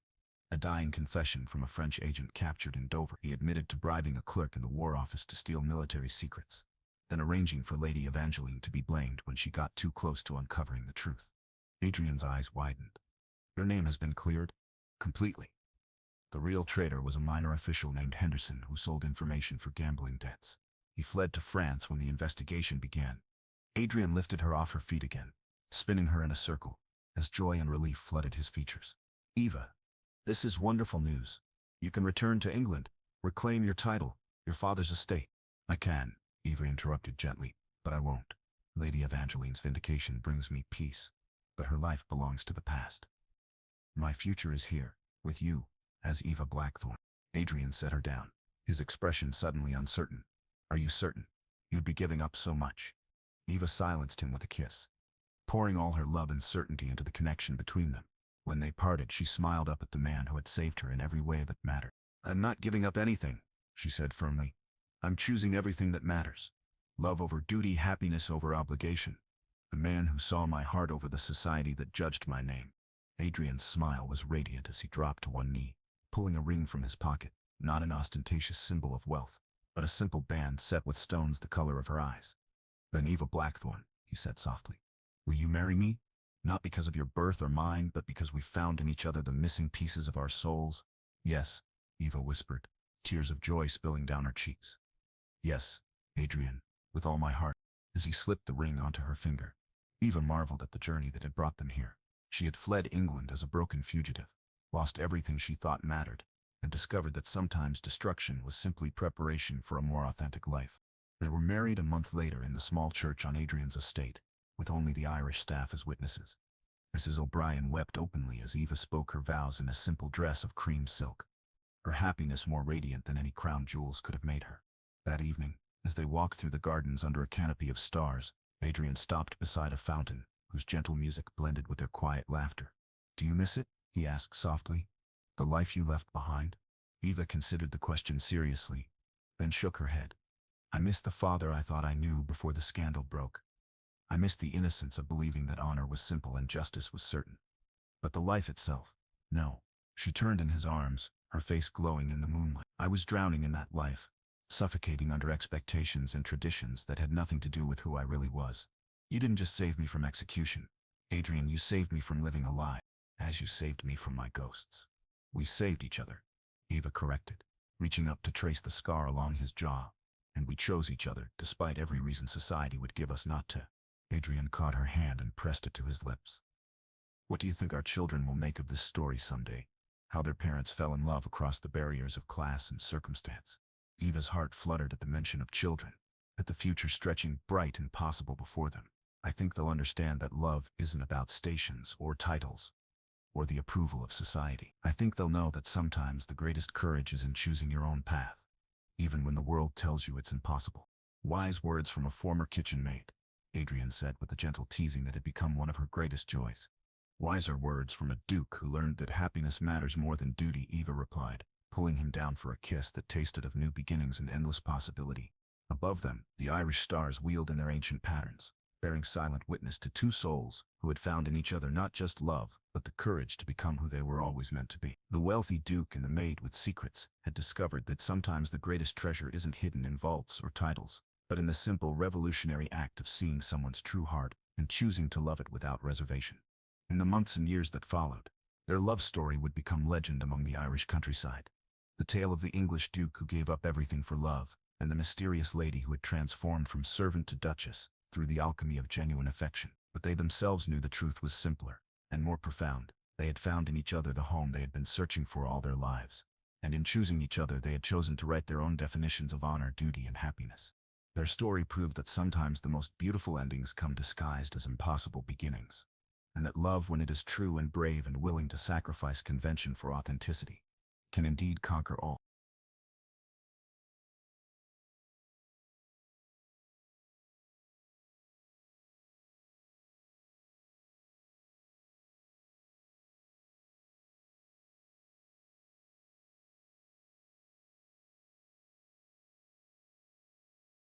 A: A dying confession from a French agent captured in Dover. He admitted to bribing a clerk in the War Office to steal military secrets, then arranging for Lady Evangeline to be blamed when she got too close to uncovering the truth. Adrian's eyes widened. Your name has been cleared? Completely. The real traitor was a minor official named Henderson who sold information for gambling debts. He fled to France when the investigation began. Adrian lifted her off her feet again, spinning her in a circle, as joy and relief flooded his features. Eva, this is wonderful news. You can return to England, reclaim your title, your father's estate. I can, Eva interrupted gently, but I won't. Lady Evangeline's vindication brings me peace, but her life belongs to the past. My future is here, with you, as Eva Blackthorne. Adrian set her down, his expression suddenly uncertain. Are you certain? You'd be giving up so much. Eva silenced him with a kiss, pouring all her love and certainty into the connection between them. When they parted, she smiled up at the man who had saved her in every way that mattered. I'm not giving up anything, she said firmly. I'm choosing everything that matters. Love over duty, happiness over obligation. The man who saw my heart over the society that judged my name. Adrian's smile was radiant as he dropped to one knee, pulling a ring from his pocket, not an ostentatious symbol of wealth, but a simple band set with stones the color of her eyes. Then Eva Blackthorne, he said softly, will you marry me? Not because of your birth or mine, but because we found in each other the missing pieces of our souls. Yes, Eva whispered, tears of joy spilling down her cheeks. Yes, Adrian, with all my heart, as he slipped the ring onto her finger. Eva marveled at the journey that had brought them here. She had fled England as a broken fugitive, lost everything she thought mattered, and discovered that sometimes destruction was simply preparation for a more authentic life. They were married a month later in the small church on Adrian's estate, with only the Irish staff as witnesses. Mrs. O'Brien wept openly as Eva spoke her vows in a simple dress of cream silk, her happiness more radiant than any crown jewels could have made her. That evening, as they walked through the gardens under a canopy of stars, Adrian stopped beside a fountain, whose gentle music blended with their quiet laughter. Do you miss it? He asked softly. The life you left behind? Eva considered the question seriously, then shook her head. I miss the father I thought I knew before the scandal broke. I miss the innocence of believing that honor was simple and justice was certain. But the life itself, no. She turned in his arms, her face glowing in the moonlight. I was drowning in that life, suffocating under expectations and traditions that had nothing to do with who I really was. You didn't just save me from execution, Adrian, you saved me from living a lie, as you saved me from my ghosts. We saved each other, Eva corrected, reaching up to trace the scar along his jaw. And we chose each other, despite every reason society would give us not to. Adrian caught her hand and pressed it to his lips. What do you think our children will make of this story someday? How their parents fell in love across the barriers of class and circumstance. Eva's heart fluttered at the mention of children, at the future stretching bright and possible before them. I think they'll understand that love isn't about stations or titles, or the approval of society. I think they'll know that sometimes the greatest courage is in choosing your own path, even when the world tells you it's impossible. Wise words from a former kitchen maid, Adrian said with a gentle teasing that had become one of her greatest joys. Wiser words from a duke who learned that happiness matters more than duty, Eva replied, pulling him down for a kiss that tasted of new beginnings and endless possibility. Above them, the Irish stars wheeled in their ancient patterns, bearing silent witness to two souls who had found in each other not just love, but the courage to become who they were always meant to be. The wealthy duke and the maid with secrets had discovered that sometimes the greatest treasure isn't hidden in vaults or titles, but in the simple revolutionary act of seeing someone's true heart and choosing to love it without reservation. In the months and years that followed, their love story would become legend among the Irish countryside. The tale of the English duke who gave up everything for love, and the mysterious lady who had transformed from servant to duchess through the alchemy of genuine affection. But they themselves knew the truth was simpler and more profound. They had found in each other the home they had been searching for all their lives, and in choosing each other they had chosen to write their own definitions of honor, duty, and happiness. Their story proved that sometimes the most beautiful endings come disguised as impossible beginnings, and that love, when it is true and brave and willing to sacrifice convention for authenticity, can indeed conquer all.